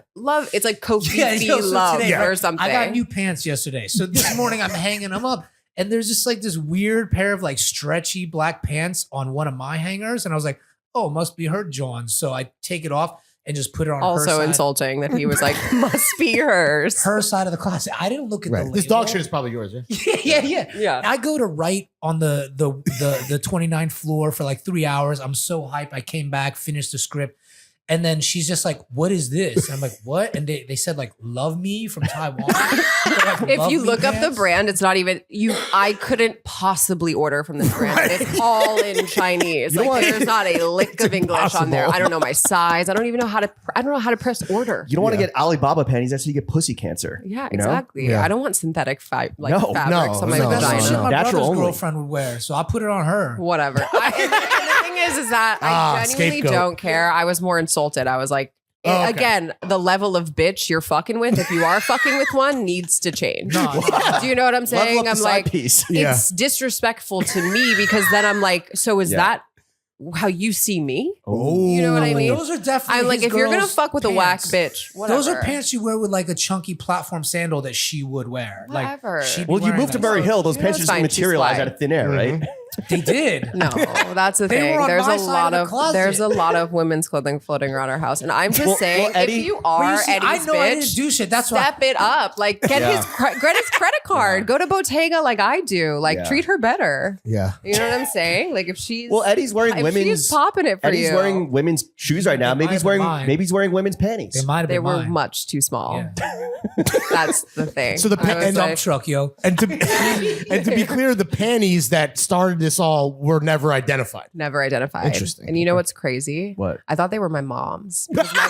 It's like Kofi yo, so love today, or right, something. I got new pants yesterday. So this morning I'm hanging them up and there's just like this weird pair of like stretchy black pants on one of my hangers. And I was like, oh, it must be her John. So I take it off and just put it on her Also side. insulting that he was like, must be hers. Her side of the closet. I didn't look at the Right. label. This dog shit is probably yours, right? yeah. Yeah. I go to write on the 29th floor for like 3 hours. I'm so hyped. I came back, finished the script. And then she's just like, what is this? And I'm like, what? And they said like, love me from Taiwan. Like, If Love you Me look up the pants? brand, it's not even I couldn't possibly order from this brand. Right. It's all in Chinese. You know Like what? there's not a lick of English on there. impossible. I don't know my size. I don't even know how to press order. You don't want to Yeah. get Alibaba panties. That's how you get pussy cancer. Yeah, you know? exactly. Yeah. I don't want synthetic fabrics No, on my no, That's vagina. the shit my Natural brother's only. girlfriend would wear. So I put it on her. Whatever. And the thing is that I genuinely scapegoat. don't care. I was more insulted. I was like, Oh, okay. again, the level of bitch you're fucking with, if you are fucking with one, needs to change. No, no. Do you know what I'm saying? Level up the I'm side like, piece. Yeah. it's disrespectful to me because then I'm like, so is Yeah. that how you see me? Oh, You know what I mean? Those are definitely. I'm like, his if you're gonna girl's fuck with a whack pants. bitch, whatever. Those are pants you wear with like a chunky platform sandal that she would wear. Whatever. Like, she'd be Well, you wearing moved to that. Murray Hill. Those Yeah, pants that's just fine. materialize She's out of thin air, right? They did. No, that's the They thing. were on There's my a side lot of the of closet. there's a lot of women's clothing floating around our house, and I'm just Well, saying, Eddie- if you Well, are you see, I Eddie's know I didn't bitch, do shit. That's why. step it up. Like get Yeah. get his credit card. Yeah. Go to Bottega like I do. Like Yeah. treat her better. Yeah. You know what I'm saying? Like if she's Well, Eddie's wearing if women's. she's popping it for Eddie's you. wearing women's shoes right now. They Maybe might he's have wearing. been mine. Maybe he's wearing women's panties. They might have they been were mine. much too small. Yeah. That's the thing. So the I was and Dump like, truck, yo. And to be clear, the panties that started this all were never identified. never identified. Interesting. And you know what's crazy? What? I thought they were my mom's. Because my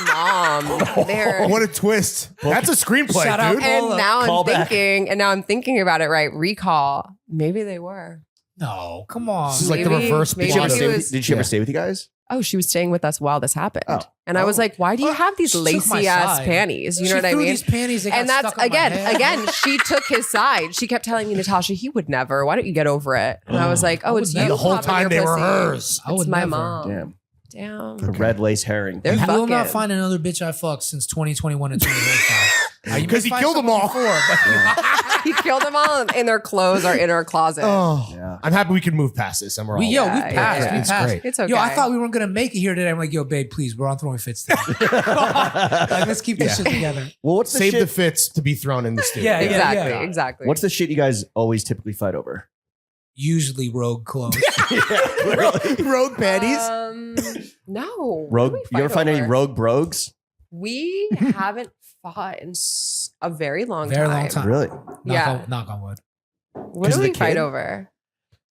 mom, they're What a twist! That's a screenplay, Shout out dude. Paul. and now Call I'm back. thinking, and now I'm thinking about it. Right? Recall. Maybe they were. No, come on. This is like the Maybe- reverse maybe Did she, ever he stay with, was- did she ever Yeah. stay with you guys? Oh, she was staying with us while this happened. Oh. And I was Oh. like, why do you have these She took my lacy ass side. panties? You know She what I threw mean? These panties, they got And that's stuck on my head. again, she took his side. She kept telling me, Natasha, he would never. Why don't you get over it? And I was like, I oh, would it's never. you. The whole popping time your they were pussy. hers. I It's would my never. mom. Damn. Damn. The red lace herring. They're You will not fucking. find another bitch I fucked since 2021 and 2025. Because he killed them all. He killed them all, and their clothes are in our closet. Oh, Yeah. I'm happy we can move past this, and we're all. We Yeah, passed. yeah. We It's passed. great. It's okay. Yo, I thought we weren't gonna make it here today. I'm like, yo, babe, please, we're on throwing fits today. Like, let's keep this Yeah. shit together. Well, what's the Save shit? the fits to be thrown in the studio. Yeah, exactly, yeah. exactly. What's the shit you guys always typically fight over? Usually rogue clothes. Rogue panties. No. Rogue. What do we You ever fight find any over? rogue brogues? We haven't fought in a very long Very time. long time. Really? Yeah. Knock on wood. What 'Cause do of the we fight kid? over?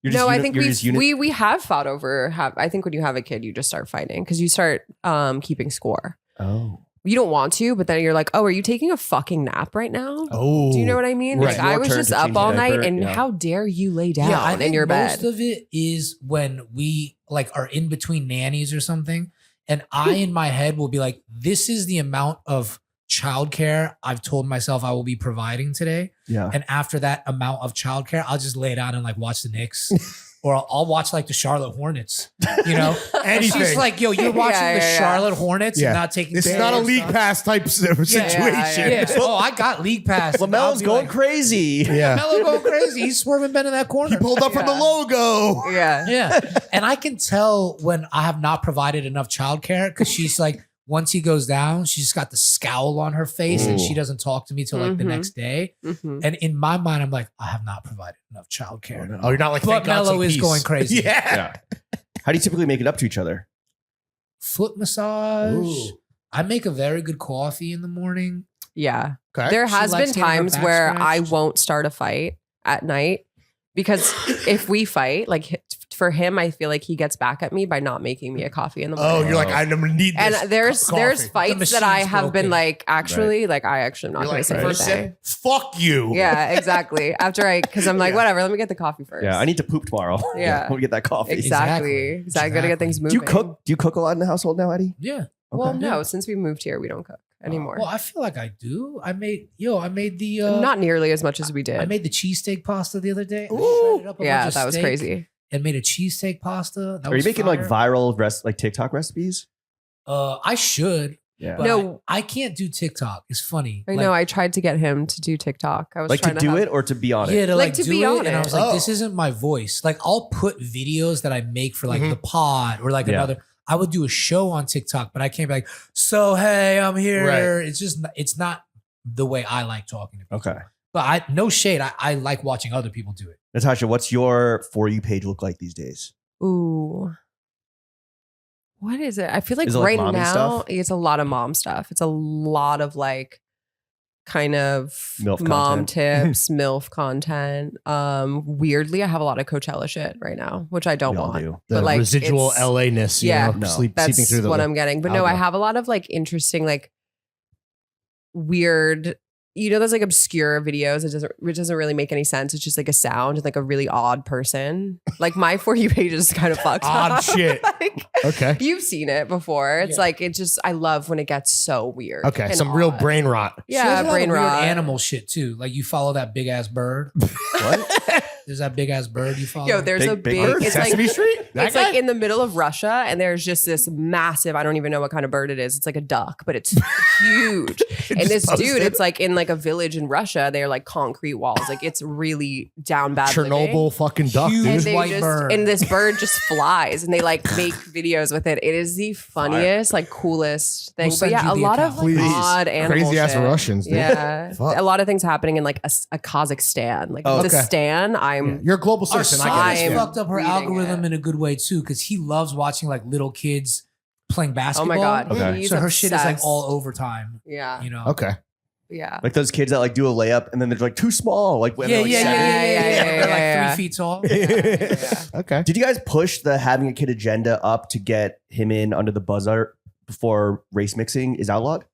You're No, just I uni- think you're just uni- we have fought over. I think when you have a kid, you just start fighting because you start keeping score. Oh. You don't want to, but then you're like, oh, are you taking a fucking nap right now? Oh, Do you know what I mean? Right. Like I Your was turn just to up change all the night, diaper, and yeah. how dare you lay down I in think your most bed? of it is when we like are in between nannies or something, and I in my head will be like, "This is the amount of childcare I've told myself I will be providing today," Yeah. and after that amount of childcare, I'll just lay down and like watch the Knicks. Or I'll watch like the Charlotte Hornets, you know? And Anything. she's like, yo, you're watching Yeah, the yeah, yeah. Charlotte Hornets Yeah. and not taking This is care not a of league stuff. pass type of situation. yeah. Yeah. Oh, I got league pass. LaMelo's I'll be going like, crazy. Yeah. Melo going crazy. He's swerving Ben in that corner. He pulled up from the Yeah. logo. Yeah. Yeah. And I can tell when I have not provided enough childcare because she's like, once he goes down, she's got the scowl on her face and she doesn't talk to me till like the Mhm. next day. Mhm. And in my mind, I'm like, I have not provided enough childcare. Oh, you're not like But thank God, Mello some is peace. going crazy. Yeah. How do you typically make it up to each other? Foot massage. Ooh. I make a very good coffee in the morning. Yeah. Okay. There She has been likes getting her times back where I scratched. won't start a fight at night because if we fight, like for him, I feel like he gets back at me by not making me a coffee in the Oh, morning. you're like, I'm gonna need this. And there's coffee. fights that I machine's have been broken. like, actually, like I actually am not You're going like, to say first anything. sip, fuck you. Yeah, exactly. Because I'm like, Yeah. whatever, let me get the coffee first. Yeah, I need to poop tomorrow. Yeah. Let me get that coffee. Exactly. Exactly. I gotta get things Do moving. you cook? Do you cook a lot in the household now, Eddie? Yeah. Well, Okay. no, since we moved here, we don't cook anymore. Well, I feel like I do. I made the Not nearly as much as we I did. made the cheesesteak pasta the other day. I Ooh. shredded up a bunch Yeah, of that was steak crazy. And made a cheesesteak pasta. That Are you was making like fire. viral like TikTok recipes? I should, Yeah. but No. I can't do TikTok. It's funny. I know. I tried to get him to do TikTok. I was Like to trying do have- it or to be on yeah, it? to Like, like to do be it, on and I it. was like, Oh. this isn't my voice. Like, I'll put videos that I make for like Mhm. the pod or like Yeah. another. I would do a show on TikTok, but I can't be like, so hey, I'm here. Right. It's just, it's not the way I like talking to people. Okay. But no shade. I like watching other people do it. Natasha, what's your For You page look like these days? Ooh. What is it? I feel like Is it, like, right mommy now stuff? it's a lot of mom stuff. It's a lot of like kind of MILF mom content. tips, MILF content. Weirdly, I have a lot of Coachella shit right now, which I don't We all want. do. The But, like, residual it's- LA-ness, yeah, no. seeping That's through the what I'm getting. But no, I algo. have a lot of like interesting, like weird, those like obscure videos. Which doesn't really make any sense. It's just like a sound and like a really odd person. Like my For You page is kind of fucked Odd up. shit. Like, Okay. you've seen it before. It's Yeah. like, I love when it gets so weird. Okay. and Some real odd. brain rot. She has Yeah, a lot of brain weird rot. animal shit too. Like you follow that big ass bird. What? There's that big ass bird you follow. Yo, there's Big- a big big, bird? it's like, Sesame Street? That it's like guy? in the middle of Russia, and there's just this massive, I don't even know what kind of bird it is. It's like a duck, but it's huge. And Just this dude, posted. it's like in like a village in Russia, they're like concrete walls. Like it's really down bad. Chernobyl fucking duck, Huge. And dude. they white just, bird. and this bird just flies, and they like make videos with it. It is the funniest, like coolest thing. We'll but yeah, send a you the lot of account. like Please. odd animal Crazy ass shit. Russians, dude. Yeah, Fuck. a lot of things happening in like a Kazakhstan. Like Oh, it's a okay. stan. I'm You're a global Our citizen. son I has get it. I'm- fucked up her reading algorithm it. in a good way too, because he loves watching like little kids playing oh basketball. my god. Okay. He's So her shit is like obsessed. all overtime. Yeah, You know. Okay. yeah. Like those kids that like do a layup and then they're like too small. Like when Yeah, they're yeah, like yeah, seven. yeah, yeah, Yeah, yeah. They're yeah. like 3 feet tall. Okay. Did you guys push the having a kid agenda up to get him in under the buzzer before race mixing is outlawed?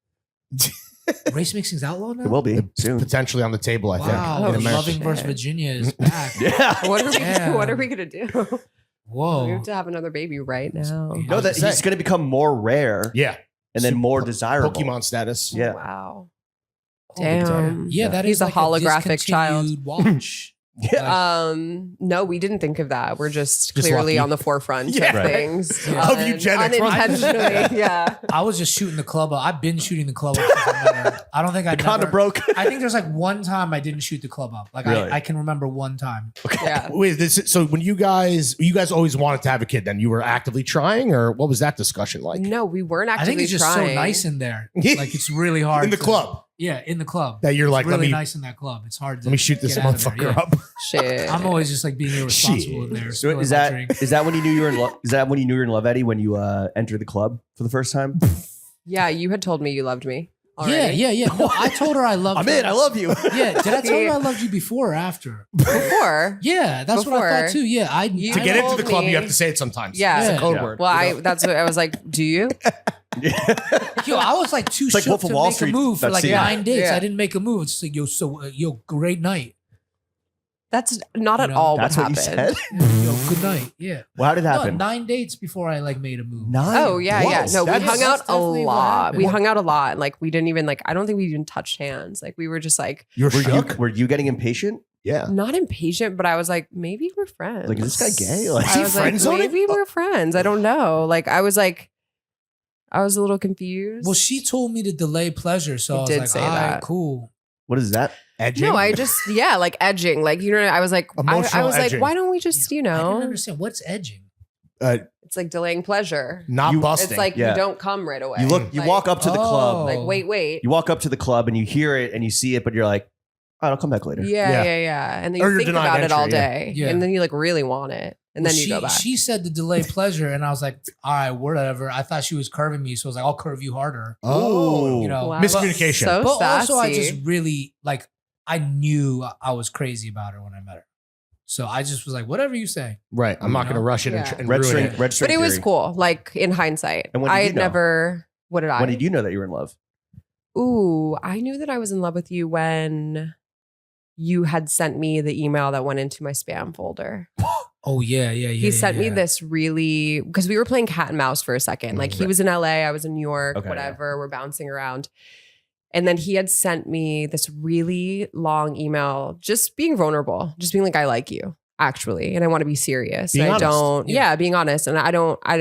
Race mixing's outlawed now. It will be soon. Potentially on the table, I think. Wow, in Oh, America. Loving versus shit. Virginia is back. Yeah. What are we? Damn. What are we gonna do? We Whoa. have to have another baby right now. Yeah. No, that Say. he's going to become more rare Yeah. and then more Po- desirable. Pokemon status. Yeah. Wow. Oh, Damn. Yeah, that He's is a like holographic child. discontinued watch. Yeah. No, we didn't think of that. We're just Just clearly lucky. on the forefront Yeah. of Right. things. Yeah. Of eugenics. Unintentionally. Yeah. I was just shooting the club up. I've been shooting the club up. Since I met her. I don't think I The condom broke. I think there's like one time I didn't shoot the club up. Like Really? I can remember one time. Yeah. Wait, so when you guys always wanted to have a kid, then you were actively trying, or what was that discussion like? No, we weren't I actively think it's just trying. so nice in there. Like it's really hard In the to- club Yeah, in the club. that you're like, It's really let me nice in that club. It's hard to let me shoot this get out of there, motherfucker yeah. up. Shit. I'm always just like being irresponsible in there. So spilling is my that drink. is that when you knew you were in love? Is that when you knew you were in love, Eddie? When you entered the club for the first time? Yeah, you had told me you loved me. Yeah, Already. yeah. No, I told her I loved I'm her. in. I love you. Yeah, did I tell her I loved you before or after? Before. Yeah, that's what I Before. thought too. Yeah, I You To get into told the club, me- you have to say it sometimes. Yeah. It's a code Yeah. word. Well, you know? that's what I was like. Do you? Yo, I was like too It's like shook Wolf of to Wall make Street, a move for that like scene. 9 dates. Yeah. I didn't make a move. It's just like yo, great night. That's not at You know, all That's what what you happened. said. Yo, good night. Yeah. Well, how did it No, happen? 9 dates before I like made a move. 9. Oh yeah, yeah. Whoa, No, we that's- hung out a definitely what lot. happened. We hung out a lot. Like we didn't even like. I don't think we even touched hands. Like we were just like You're Were you, shook. were you getting impatient? Yeah. not impatient, but I was like, maybe we're friends. Like, is this guy gay? Like, I was like, friend-zoning? maybe we're friends. I don't know. Like I was a little confused. Well, she told me to delay pleasure, so I I was did like, say all right, that. cool. what is that? Edging. No, I just like edging. Like I was like, I Emotional was like, edging. why don't we just I didn't know? understand what's edging. It's like delaying pleasure. not You- busting. It's like Yeah. you don't come right away. You look. You Like- walk up to the club. Like wait. You walk up to the club and you hear it and you see it, but you're like, "Oh, I'll come back later." Yeah. Yeah. And then Or you you're think denied about it all entry, yeah. day. Yeah. And then you like really want it. And then you go back. She said to delay pleasure, and I was like, all right, whatever. I thought she was curving me, so I was like, I'll curve you harder. oh, You know, Wow. miscommunication. So But also, I sassy. just really like. I knew I was crazy about her when I met her, so I just was like, whatever you say. Right. I'm not You going to know? rush it Yeah. and Red ruin string. it. Red string. But it was theory. cool. Like in hindsight. And when did I you had know? never what did I? When did you know that you were in love? Ooh, I knew that I was in love with you when you had sent me the email that went into my spam folder. Oh yeah. He sent me this really because we were playing cat and mouse for a second. Like he was in LA, I was in New York, Okay, whatever. We're bouncing around. And then he had sent me this really long email, just being vulnerable, just being like, I like you, actually. And I want to be serious. Being And I honest. don't, Yeah. being honest. And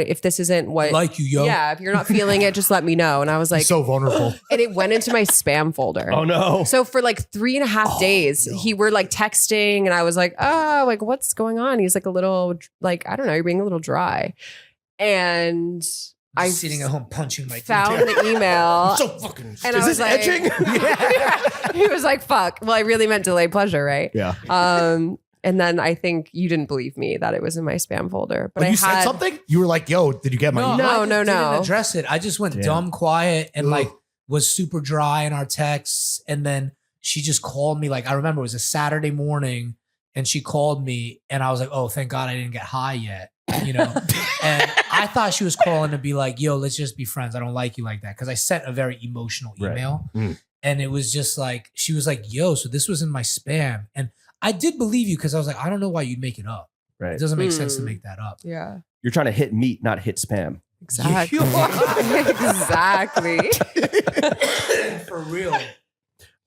if this isn't what, Like you, yo. yeah, if you're not feeling it, just let me know. And I was like, He's so vulnerable. and it went into my spam folder. Oh no! So for like 3.5 days, he were like texting, and I was like, oh, like what's going on? He's like a little, like I don't know, you're being a little dry. And I Just sitting at home punching my found teeth. the email, so fucking. and Is I was this like, edging? He was like, fuck. Well, I really meant delay pleasure, right? Yeah. And then I think you didn't believe me that it was in my spam folder. But But I you had said something? You were like, yo, did you get my No, email? I just No. didn't address it. I just went Damn. dumb quiet and Ugh. like was super dry in our texts. And then she just called me. Like I remember it was a Saturday morning, and she called me, and I was like, "Oh, thank God I didn't get high yet," you know. And I thought she was calling to be like, "Yo, let's just be friends. I don't like you like that," because I sent a very emotional Right. email, Mm. and it was just like she was like, "Yo, so this was in my spam," and I did believe you because I was like, I don't know why you'd make it up. Right. It doesn't make sense to Mm. make that up. Yeah. You're trying to hit meat, not hit spam. Exactly. You Exactly. For real.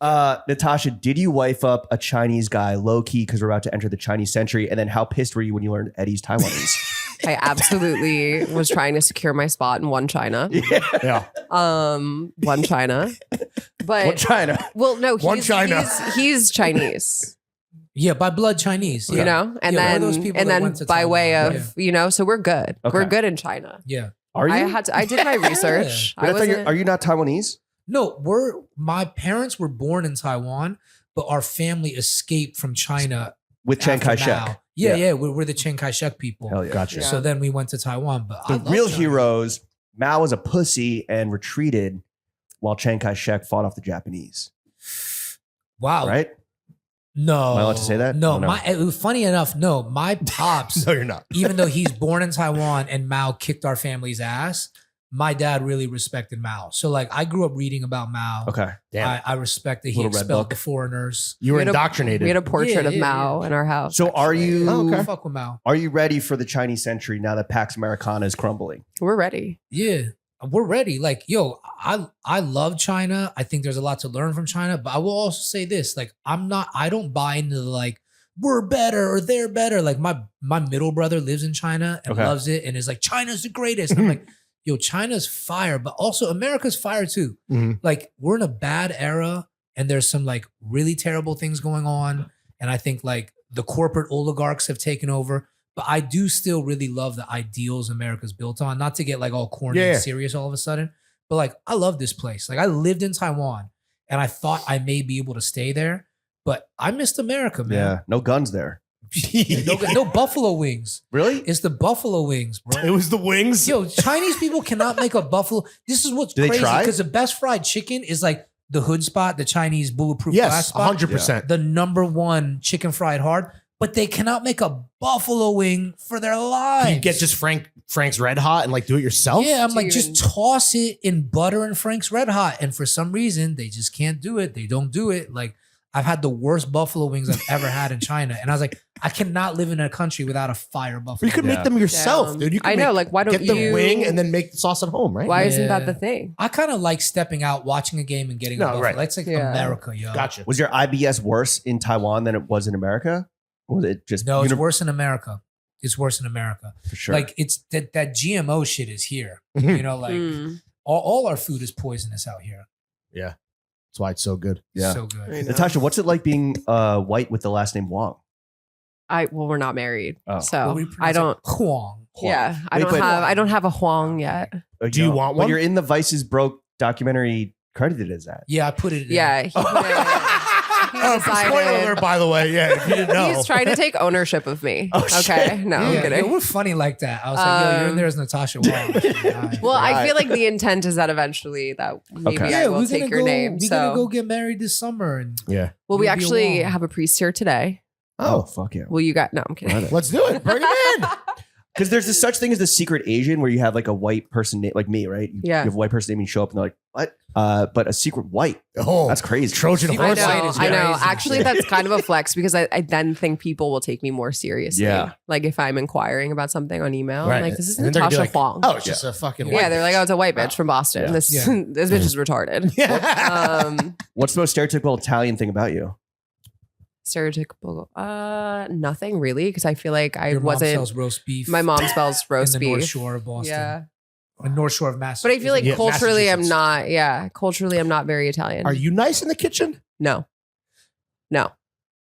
Natasha, did you wife up a Chinese guy low key because we're about to enter the Chinese century? And then how pissed were you when you learned Eddie's Taiwanese? I absolutely was trying to secure my spot in one China. Yeah. One China. But What China? well, no, One China. he's Chinese, Yeah, by blood Chinese. you know? And Yeah, one of then those people and that then went to by way Taiwan. of, you know, so we're good. Okay. We're good in China. Yeah. Are you? I did my research. But I thought wasn't- are you not Taiwanese? No, my parents were born in Taiwan, but our family escaped from China With Chiang after Kai-shek. Mao. Yeah, we're the Chiang Kai-shek people. Hell yeah. Gotcha. Yeah. So then we went to Taiwan. But I The love real China. heroes, Mao was a pussy and retreated while Chiang Kai-shek fought off the Japanese. Wow. Right? No. Am I allowed to say that? No. Oh, no. Funny enough, no. My pops, No, you're not. even though he's born in Taiwan and Mao kicked our family's ass, my dad really respected Mao. So like I grew up reading about Mao. Okay. Damn. I respect that he Little red expelled book. the foreigners. You were We had a- indoctrinated. We had a portrait Yeah, of yeah, Mao yeah. in our house. So are you Oh, okay. Fuck with Mao. are you ready for the Chinese century now that Pax Americana is crumbling? We're ready. Yeah, we're ready. Like, yo, I love China. I think there's a lot to learn from China, but I will also say this: like, I don't buy into the like we're better or they're better. Like my middle brother lives in China and Okay. loves it and is like China's the greatest. And I'm like, yo, China's fire, but also America's fire too. Mhm. Like, we're in a bad era, and there's some like really terrible things going on, and I think like the corporate oligarchs have taken over. But I do still really love the ideals America's built on. Not to get like all corny Yeah. and serious all of a sudden, but like I love this place. Like I lived in Taiwan and I thought I may be able to stay there, but I missed America, Yeah. man. No guns there. No buffalo wings. Really? It's the buffalo wings, bro. It was the wings. Yo, Chinese people cannot make a buffalo. This is what's Do they crazy try? because the best fried chicken is like the hood spot, the Chinese bulletproof glass Yes, spot. 100%. The number one chicken fried hard, but they cannot make a buffalo wing for their lives. You get just Frank's Red Hot and like do it yourself. Yeah, I'm Do like, you just even- toss it in butter and Frank's Red Hot. And for some reason, they just can't do it. They don't do it. Like, I've had the worst buffalo wings I've ever had in China. And I was like, I cannot live in a country without a fire But buffalo. you could Yeah. make them yourself, Damn. dude. You could I know, make- like, why don't get the you- wing and then make the sauce at home, right? Why isn't that Yeah. the thing? I kind of like stepping out, watching a game, and getting a No, buffalo. right. That's like Yeah. America, yo. Gotcha. Was your IBS worse in Taiwan than it was in America? Or was it just No, it's uni- worse in America. It's worse in America. for sure? Like, it's that GMO shit is here. You know, like Mm. all our food is poisonous out here. That's why it's so good. Yeah. So good. I know. Natasha, what's it like being white with the last name Wang? Well, we're not married, Oh. so What we I pronounce it? don't. Huang. Yeah, I Wait, don't but- have a Huang yet. Do you want one? When you're in the Vice's Broke documentary credited as that. Yeah, I put it in. Yeah, he put it- he decided- Spoiler alert, by the way. Yeah, if you didn't know. He's trying to take ownership of me. Oh, Okay, shit. no, Yeah, I'm yeah, kidding. we're funny like that. I was like, yo, you're in there as Natasha Wang. Well, I Right. feel like the intent is that eventually that maybe Okay. I will take your name. We're gonna go get married this summer, and Yeah. Well, we You'll be actually alone. have a priest here today. Oh, fuck yeah. Well, you got no. I'm kidding. Let's do it. Bring it in. Because there's this such thing as the secret Asian where you have like a white person name, like me, right? Yeah. You have a white person name and you show up and they're like, what? But a secret white. Oh, That's crazy. Trojan Secret I horse. White know. is I know. crazy. Actually, that's kind of a flex because I then think people will take me more seriously. Yeah. Like if I'm inquiring about something on email, Right. I'm like, this is And then they're gonna Natasha be like, Huang. Oh, it's just a fucking. Yeah, they're like, oh, it's a white bitch from Boston. Yeah. This Yeah. this bitch is retarded. Yeah. What's the most stereotypical Italian thing about you? Stereotypical. Nothing really, because I feel like I your mom wasn't. sells roast beef. My mom spells in roast the North beef. Shore of Boston. Yeah, The North Shore of Massachusetts. but I feel like Yeah, culturally, I'm Massachusetts. not. Yeah, culturally, I'm not very Italian. Are you nice in the kitchen? No,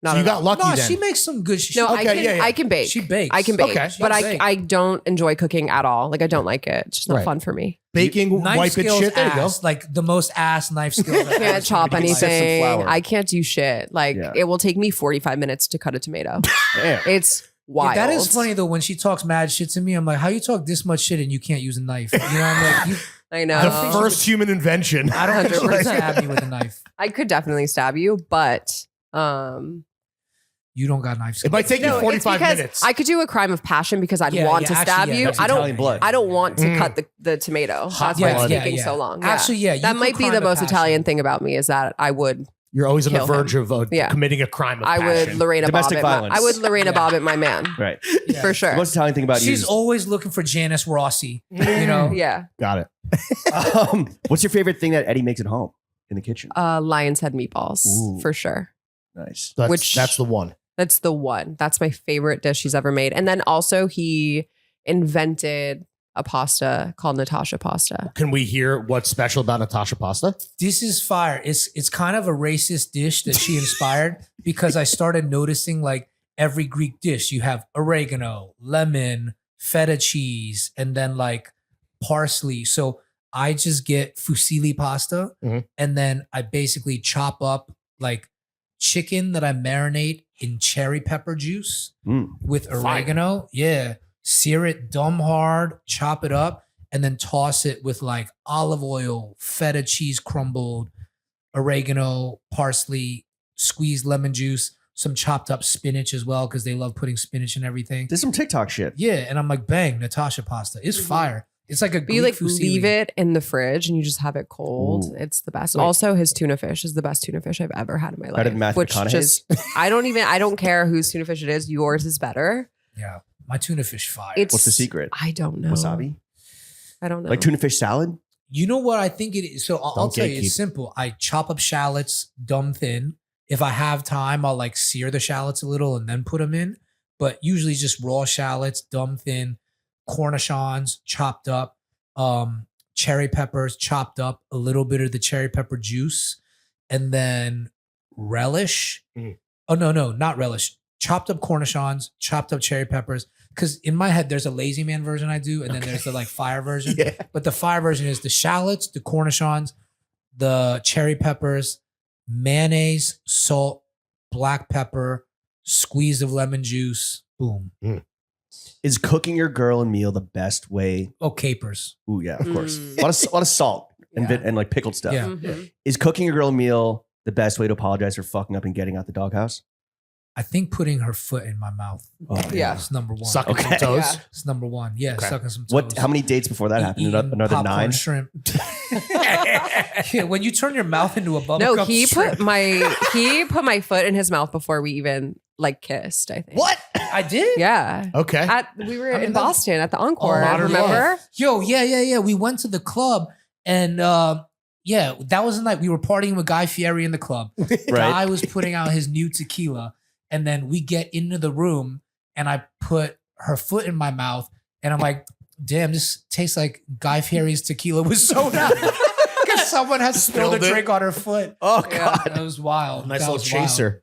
Not So you at got all. lucky No, then. she makes some good shit. No, Okay, I can bake. She bakes. I can bake, Okay. but She'll bake. I don't enjoy cooking at all. Like I don't like it. It's just not Right. fun for me. Baking, Knife wiping skills, shit. There you go. ass. Like the most ass knife skills. I've ever Can't seen. chop You can sift some anything. flour. I can't do shit. Like Yeah. it will take me 45 minutes to cut a tomato. Damn. It's Yeah, wild. that is funny though. When she talks mad shit to me, I'm like, how you talk this much shit and you can't use a knife? You know, I'm like, I know. The don't think first human invention. I don't think she would 100%. stab me with a knife. I could definitely stab you, but You don't got knife skills. It might take you no, it's 45 because minutes. I could do a crime of passion because I'd Yeah, want yeah, to actually, stab yeah, you. that's I Italian don't. blood. I don't want to cut the tomato. Hot That's why blood. it's taking so long. Yeah. Actually, yeah. that might be the most Italian thing about me is that I would You're always on the Kill verge of Yeah. committing a crime of I would passion. Lorena Domestic Bobbitt. violence. I would Lorena Yeah. Bobbitt my man Right. Yeah. for sure. The most Italian thing about you She's is, always looking for Janice Rossi. You know, Yeah. Got it. what's your favorite thing that Eddie makes at home in the kitchen? Lion's head meatballs Ooh. for sure. Nice. That's the one. That's the one. That's my favorite dish he's ever made. And then also he invented a pasta called Natashia Pasta. Can we hear what's special about Natashia Pasta? this is fire. It's kind of a racist dish that she inspired because I started noticing like every Greek dish you have oregano, lemon, feta cheese, and then like parsley. So I just get fusilli pasta Mhm. and then I basically chop up like chicken that I marinate in cherry pepper juice Mm. with Fire. oregano. Yeah. Sear it dumb hard, chop it up, and then toss it with like olive oil, feta cheese crumbled, oregano, parsley, squeezed lemon juice, some chopped up spinach as well, because they love putting spinach in everything. This is some TikTok shit. Yeah. And I'm like, bang, Natashia pasta. It's fire. It's like a But you Greek like fusilli. leave it in the fridge and you just have it cold. Ooh. It's the best. Wait. Also, his tuna fish is the best tuna fish I've ever had in my life. Better than Matthew which McConaughey's? just I don't care whose tuna fish it is. Yours is better. Yeah. My tuna fish fire. It's What's the secret? I don't know. Wasabi? I don't know. Like tuna fish salad? You know what I think it is? So I'll Don't tell you, gatekeep. it's simple. I chop up shallots dumb thin. If I have time, I'll like sear the shallots a little and then put them in. But usually just raw shallots, dumb thin, cornichons chopped up, cherry peppers chopped up, a little bit of the cherry pepper juice, and then relish. Mm. Oh, no, not relish. Chopped up cornichons, chopped up cherry peppers. Because in my head, there's a lazy man version I do, and then there's the like fire version. Yeah. But the fire version is the shallots, the cornichons, the cherry peppers, mayonnaise, salt, black pepper, squeeze of lemon juice. Boom. Is cooking your girl a meal the best way? Oh, capers. Ooh, yeah, of course. Mm. A lot of salt and, Yeah. and like pickled stuff. Yeah. Mhm. Is cooking your girl a meal the best way to apologize for fucking up and getting out the doghouse? I think putting her foot in my mouth. Oh, Yeah. It's number one. Sucking Okay. some toes. Yeah. It's number one. Yeah, Okay. sucking some toes. What? How many dates before that happened? Eating Another popcorn 9? shrimp. Yeah, when you turn your mouth into a bubble No, gum he shrimp. put my foot in his mouth before we even like kissed, I think. What? I did? Yeah. Okay. We were I mean, in that's- Boston at the Encore. modern remember? Yo, yeah. We went to the club and yeah, that was the night we were partying with Guy Fieri in the club. Right. Guy was putting out his new tequila, and then we get into the room, and I put her foot in my mouth, and I'm like, "Damn, this tastes like Guy Fieri's tequila with soda." Because someone has spilled a Spilled it. drink on her foot. Oh Yeah. God. That was wild. Nice That little was wild. chaser.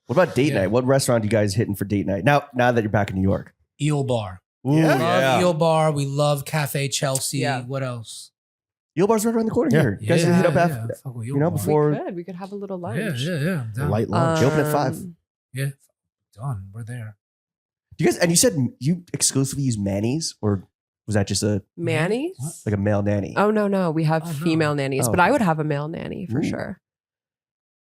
What about date Yeah. night? What restaurant are you guys hitting for date night? Now that you're back in New York. Eel Bar. Ooh, Yeah. Love Eel Bar. We love Cafe Chelsea. Yeah. What else? Eel Bar's right around the corner Yeah. here. You guys hit up after. Fuck with you know, Eel Bar. before- We could have a little lunch. Yeah. I'm down. Light lunch. They open at 5. Yeah. Done. We're there. Do you guys? And you said you exclusively use nannies, or was that just a Manny? like a male nanny? Oh no. We have Oh, no. female nannies, Oh, but I okay. would have a male nanny for Ooh. sure.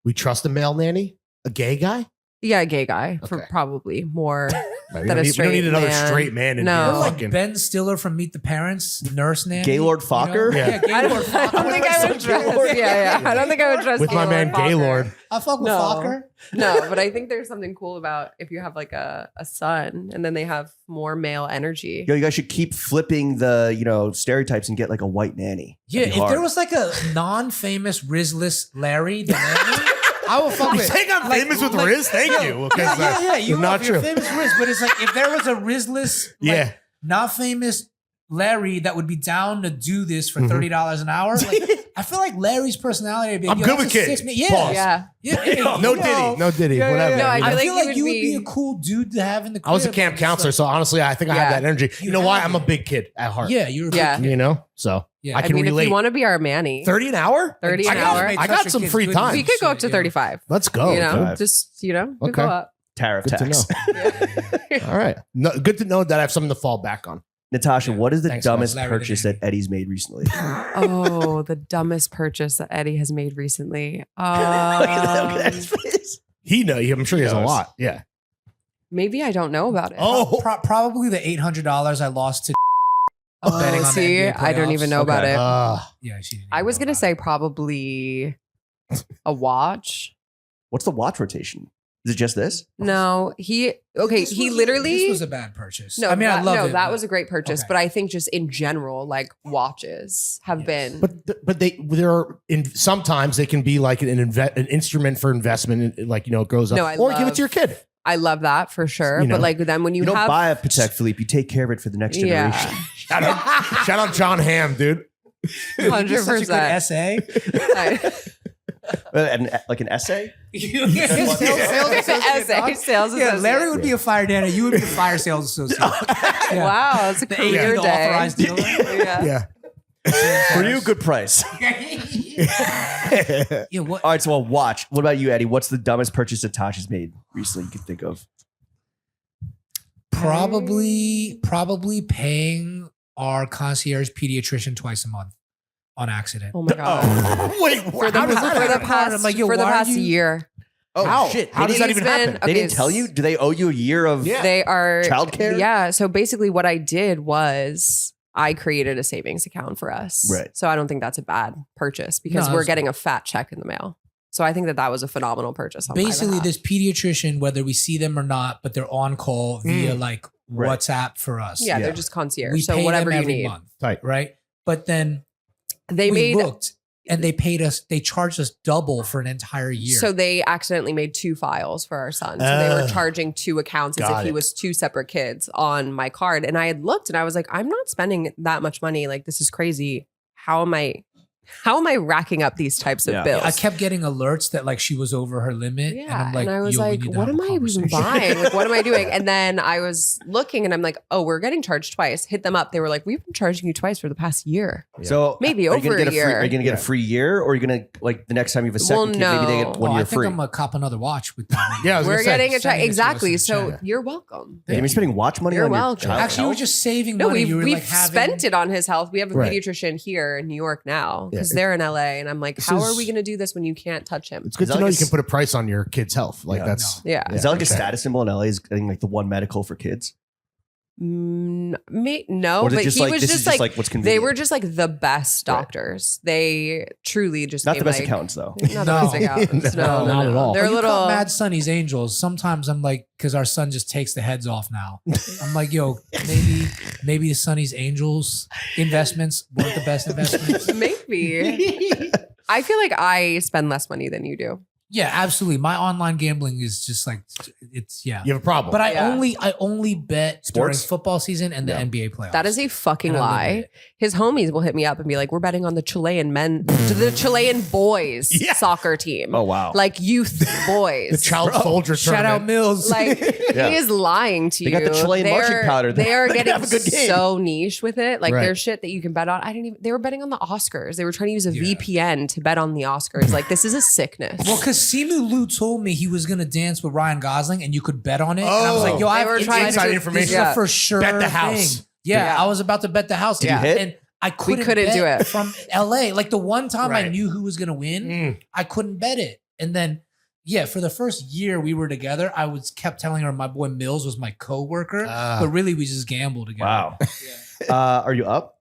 We trust a male nanny? A gay guy? Yeah, a gay guy for Okay. probably more. We That don't a need, we don't straight need another man. straight man in No. here. You're like fucking- Ben Stiller from Meet the Parents, nurse nanny. Gaylord Fokker? Yeah, I Gaylord don't, I Fokker. don't think I would trust. Yeah. I don't think I would trust With my man Gaylord Fokker. Gaylord. I fuck with No. Fokker. No, but I think there's something cool about if you have like a son and then they have more male energy. Yo, you guys should keep flipping the stereotypes and get like a white nanny. Yeah, That'd if be hard. there was like a non-famous Rizless Larry, the nanny, I would fuck You with. think I'm Like- famous with like- Riz? Thank you. Because, Yeah. You not are. You're true. famous Riz, but it's like if there was a Rizless, like, Yeah. not famous Larry that would be down to do this for $30 an hour. Like, I feel like Larry's personality would be. I'm good with kids. Pause. Yeah. No Diddy, whatever. No, I feel like you would be be a cool dude to have in the crib. I was a camp counselor, so honestly, I think I have Yeah. that energy. You know why? I'm a big kid at heart. Yeah, you're a Yeah. big kid. You know, so Yeah. I can mean, relate. if you want to be our Manny, 30 an hour? 30 an hour. I got some free time. We could go up to Yeah. 35. Let's go. You know, dude. Five. just, you know, we Okay. go up. Tariff Good to tax. know. All right. No, good to know that I have something to fall back on. Natasha, what is the Thanks, dumbest guys. Larry the purchase Nanny. that Eddie's made recently? Oh, the dumbest purchase that Eddie has made recently. He know. I'm sure he has a knows. lot. Yeah. Maybe I don't know about it. Oh, Probably the $800 I lost to betting on the see, NBA I don't playoffs. even know about Okay. it. Yeah, she didn't I even was know gonna about say it. probably a watch. What's the watch rotation? Is it just this? No, he This he was- literally This was a bad purchase. no. I mean, I that, love no, it. that but- was a great purchase. Okay. But I think just in general, like watches have Yes. been. but sometimes they can be like an instrument for investment. Like, you know, it grows up. No, I or give it love- to your kid. I love that for sure. You know. But like then when you, You don't have buy a Patek Philippe. You take care of it for the next generation. yeah, Shout out John Hamm, dude. Dude, you did such a good 100%. essay. Like an essay? Sales essay sales. Yeah, associate. Larry would be a fire dancer. You would be a fire sales associate. Yeah. Wow, it's a The career 18th day. authorized dealer. Yeah. Yeah. For you, good price. Yeah, what? All right, so a watch. What about you, Eddie? What's the dumbest purchase that Tasha's made recently you can think of? Probably paying our concierge pediatrician twice a month on accident. Oh my god. Wait, For the, how does that for the happen? past I'm like, yo, for the why are past you- year, Oh, How? shit. How does that He's even been- happen? They okay, didn't tell you? Do they owe you a year of... Yeah. they are Childcare? Yeah. So basically, what I did was I created a savings account for us. Right. So I don't think that's a bad purchase because No, we're that's getting a fat check in the mail. So I think that that was a phenomenal purchase. On my Basically, behalf. this pediatrician, whether we see them or not, but they're on call via like Right. WhatsApp for us. yeah, Yeah. they're just concierge. We So pay whatever them you every need. month, Tight. right? But then They we made looked and they paid us. They charged us double for an entire year. so they accidentally made 2 files for our son. So they were charging 2 accounts as Got if he it. was 2 separate kids on my card. And I had looked and I was like, I'm not spending that much money. Like this is crazy. How am I racking up these types of Yeah. bills? I kept getting alerts that like she was over her limit, and I'm like, I was yo, we like, need to what have am a I even conversation. buying? Like, what am I doing? And then I was looking and I'm like, oh, we're getting charged twice. Hit them up. They were like, we've been charging you twice for the past year. So Maybe are you gonna over get a free- year. Are you going to get a free year, or are you going to, like, the next time you have a second kid, maybe they no. get 1 Oh, year I think free? I'm gonna cop another watch with that. Yeah, I was We're gonna say, getting a check. sending it to us Exactly. in So chat. you're welcome. You're spending watch money You're on your welcome. child? Actually, we're just saving No, money. You were we've like having, spent it on his health. We have a Right. pediatrician here in New York now because Yeah. they're in LA. And I'm like, This how are is- we going to do this when you can't touch him? It's good Is to that know like you a can s- put a price on your kid's health. Like Yeah. that's Yeah. Is that like a okay. status symbol in LA? Is getting like the one medical for kids? No, Or is it but just he like, was this just is like, just like what's they convenient? were just like the best doctors. They truly just Not the gave, best like, accountants, though. Not the best No. accountants. No, Not at all. They're Oh, a you little. call Mad Sonny's Angels. Sometimes I'm like, because our son just takes the heads off now. I'm like, yo, maybe the Sonny's Angels investments weren't the best investments. Maybe. I feel like I spend less money than you do. Yeah, absolutely. My online gambling is just like it's you have a problem. But I Yeah. only bet during Sports? football season and the NBA playoffs. That is a fucking And I live lie. in it. His homies will hit me up and be like, "We're betting on the Chilean men, the Chilean boys Yeah. soccer team, Oh, wow. like youth boys." the child soldier shout out tournament. Mills. Like Yeah. he is lying to They you. got the Chilean marching powder. They are They getting have a good game. so niche with it. Like Right. there's shit that you can bet on. I didn't even. They were betting on the Oscars. They were trying to use a Yeah. VPN to bet on the Oscars. Like this is a sickness. Well, because Simu Liu told me he was gonna dance with Ryan Gosling and you could bet on it. And I was like, yo, They I have were trying insider to- information. This is Yeah. a for sure Bet the house. thing. Yeah, Yeah. I was about to bet the house. Did you hit? And I couldn't couldn't do bet it. from LA. Like the one time I Right. knew who was gonna win, Mm. I couldn't bet it. And then yeah, for the first year we were together, I was kept telling her my boy Mills was my coworker, but really we just gambled together. Wow. Yeah. Are you up?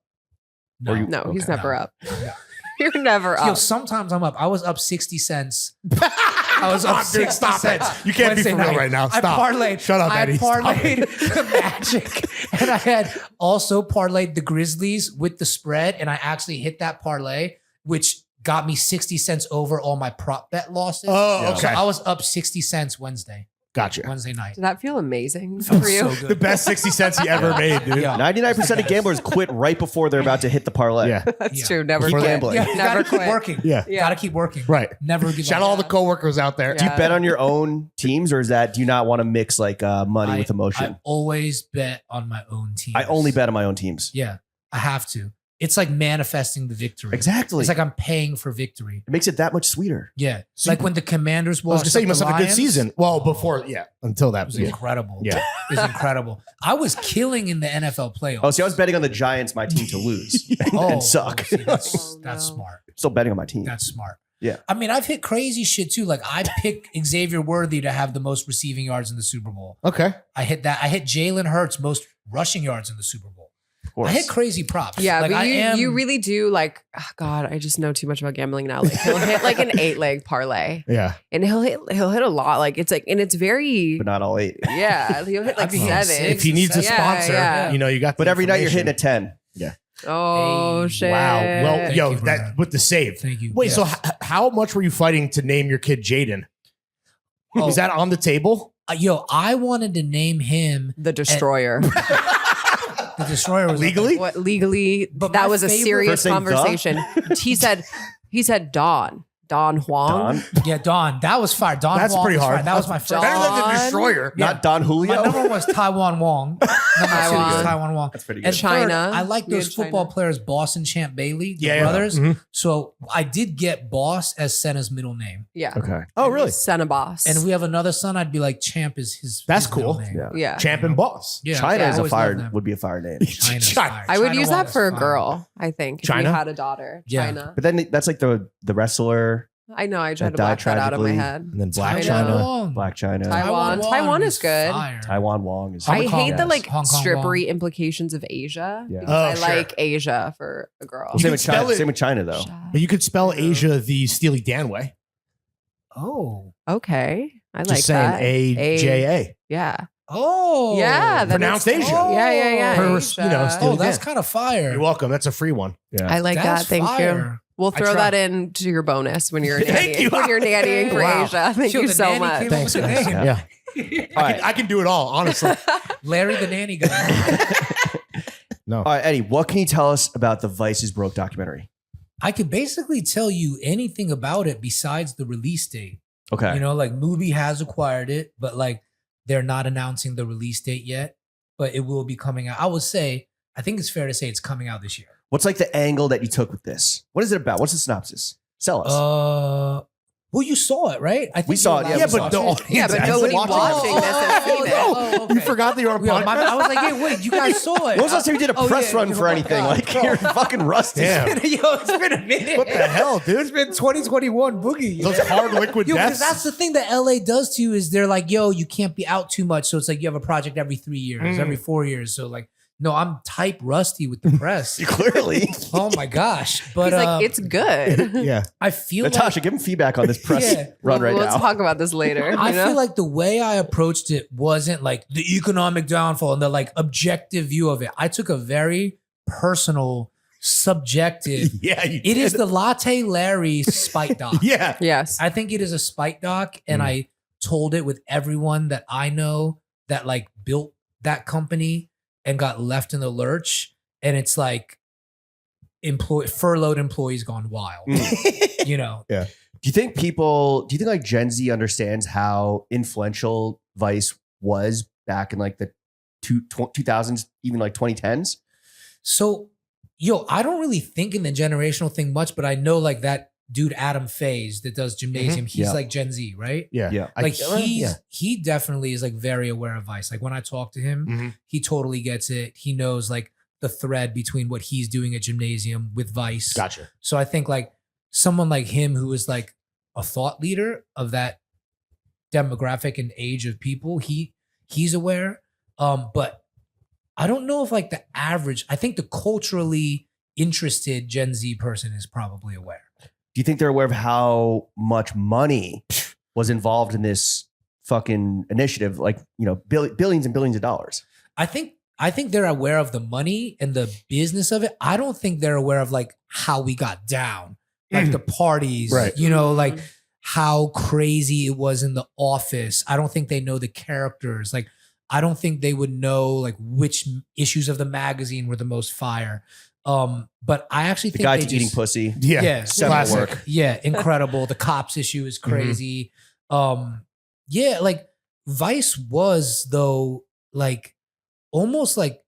No. Or you- No, he's Okay. never up. Yeah. You're never Yo, up. sometimes I'm up. I was up 60 cents. I was up 60 Stop it. cents You can't Wednesday be for real night. right now. I Stop. parlayed. Shut up, I Eddie. had Stop parlayed it. the Magic, and I had also parlayed the Grizzlies with the spread, and I actually hit that parlay, which got me 60 cents over all my prop bet losses. Oh, So okay. I was up 60 cents Wednesday. Gotcha. Wednesday night. Did that feel amazing Felt for you? so The good. best 60 cents you ever made, dude. Yeah. 99% of gamblers quit right before they're about to hit the parlay. Yeah. That's Yeah. true. Never Keep quit. gambling. Yeah, you Never gotta keep quit. working. Yeah. Yeah. Gotta keep working. Right. Never give Shout up. out all the coworkers out there. Do you Yeah. bet on your own teams, or is that do you not want to mix like money with emotion? I always bet on my own team. I only bet on my own teams. Yeah, I have to. It's like manifesting the victory. Exactly. It's like I'm paying for victory. It makes it that much sweeter. Yeah. So Like you- when the Commanders I was lost. gonna say you must have a good Lions. season. Well, Oh, before, until It that. was Yeah. incredible. Yeah. It was incredible. I was killing in the NFL playoffs. Oh, see, I was betting on the Giants, my team to lose and suck. See, that's Oh, that's no. smart. Still betting on my team. That's smart. Yeah. I mean, I've hit crazy shit too. Like I picked Xavier Worthy to have the most receiving yards in the Super Bowl. Okay. I hit that. I hit Jalen Hurts most rushing yards in the Super Bowl. Of course. I hit crazy props. Yeah, like but I am. you really do like, oh God, I just know too much about gambling now. Like he'll hit like an 8-leg parlay Yeah. and he'll hit a lot. Like it's like, and it's very, but not all 8. yeah, he'll hit like I'd be hitting 7. If he needs a Yeah, sponsor, yeah. you got the But every night you're hitting information. a 10. Oh Hey, shit. Wow. Well, Thank yo, you, that brother. with the save. Thank you. Wait, so Yes. how much were you fighting to name your kid Jaden? Oh. Was that on the table? Yo, I wanted to name him The Destroyer. the Destroyer. Was Legally? What legally? But my that was a favorite- serious First name, the? conversation. he said Don Huang. Don? Yeah, Don. That was fire. Don. That's Huang pretty was hard. fire. That was my first. Don. Better than the Destroyer. Yeah. Not Don Julio? My number one was Taiwan Wong. Number two Taiwan. was Taiwan Wong. That's pretty And good. China. third, I like We those had football China. players, Boss and Champ Bailey, the Yeah. brothers. Mhm. So I did get Boss as Senna's middle name. Yeah. Okay. Oh, really? Senabos. And if we have another son, I'd be like Champ is his. That's his middle cool. name. Yeah. yeah. Champ and boss. Yeah, China I is a always fire loved them. would be a fire name. China's China. fire. I would China use Wong that is for a fire. girl, I think. If China? we had a daughter. Yeah. China. But then that's like the wrestler, I know. I tried That to block died that out of my tragically. head. And then Black China. China. Wong. Black China, Taiwan. Wong Taiwan is good. fire. Taiwan Wong is. I Hong Kong. hate the like Hong Kong strippery implications of Asia. Yeah. Because Oh, I sure. like Asia for a girl. Well, same You with can spell China. it- Same with China though. But you could spell Asia the Steely Dan way. Oh. Okay. I Just like saying that. A-J-A. Yeah. Oh. Yeah. that Pronounced makes- Asia. Yeah, yeah, yeah. Per- Asia. you know, Oh, that's Dan. kind of fire. You're welcome. That's a free one. Yeah. I like That's that. Thank you. fire. We'll I throw try. that into your bonus when you're Thank nannying, you. when you're nannying for Wow. Asia. Thank Yo, you the so nanny much. came Thanks, up with guys. the name. Yeah. All right. I can do it all, honestly. Larry the nanny guy. No. All right, Eddie, what can you tell us about the Vice is Broke documentary? I could basically tell you anything about it besides the release date. Okay. You know, like Mubi has acquired it, but like they're not announcing the release date yet. But it will be coming out. I would say, I think it's fair to say it's coming out this year. What's like the angle that you took with this? What is it about? What's the synopsis? Sell us. Well, you saw it, right? I think We saw you it, were yeah, allowed but to watch the it. audience Yeah, but hasn't nobody watched it. watching this has seen it. Oh, okay. You forgot that you were on a Yeah, podcast? I was like, hey, wait, you guys saw it. when was the last time you did a Oh, press yeah. run for Oh, my anything? God, Like bro. you're fucking rusty. Damn. Yo, it's been a minute. What the hell, dude? It's been 2021 boogie. Those hard liquid Yo, because deaths. that's the thing that LA does to you is they're like, yo, you can't be out too much. So it's like you have a project every 3 years, every 4 years. So like, no, I'm type rusty with the press. Clearly. Oh my gosh. But He's like, it's good. Yeah. I feel Natasha, give him feedback on this press Yeah. run right Let's now. talk about this later. I you know? feel like the way I approached it wasn't like the economic downfall and the like objective view of it. I took a very personal, subjective. Yeah. You It is did. the Latte Larry spite doc. Yeah. yes. I think it is a spite doc, and I told it with everyone that I know that like built that company and got left in the lurch. And it's like furloughed employees gone wild. You know, Do you think like Gen Z understands how influential Vice was back in like the 2000s, even like 2010s? so yo, I don't really think in the generational thing much, but I know like that dude Adam Faze that does gymnasium. He's Yeah. like Gen Z, right? Yeah. Yeah. Like yeah. he definitely is like very aware of Vice. Like when I talk to him, Mhm. he totally gets it. He knows like the thread between what he's doing at gymnasium with Vice. Gotcha. So I think like someone like him who is like a thought leader of that demographic and age of people, he's aware. But I don't know if like the average, I think the culturally interested Gen Z person is probably aware. Do you think they're aware of how much money was involved in this fucking initiative? Like, you know, billions and billions of dollars. I think they're aware of the money and the business of it. I don't think they're aware of like how we got down, like the parties, Right. you know, like how crazy it was in The Office. I don't think they know the characters. Like, I don't think they would know like which issues of the magazine were the most fire. But I actually The think guide they to eating just, pussy. yeah, Seminal work. yeah, incredible. The cops issue is crazy. Yeah, like Vice was though like almost like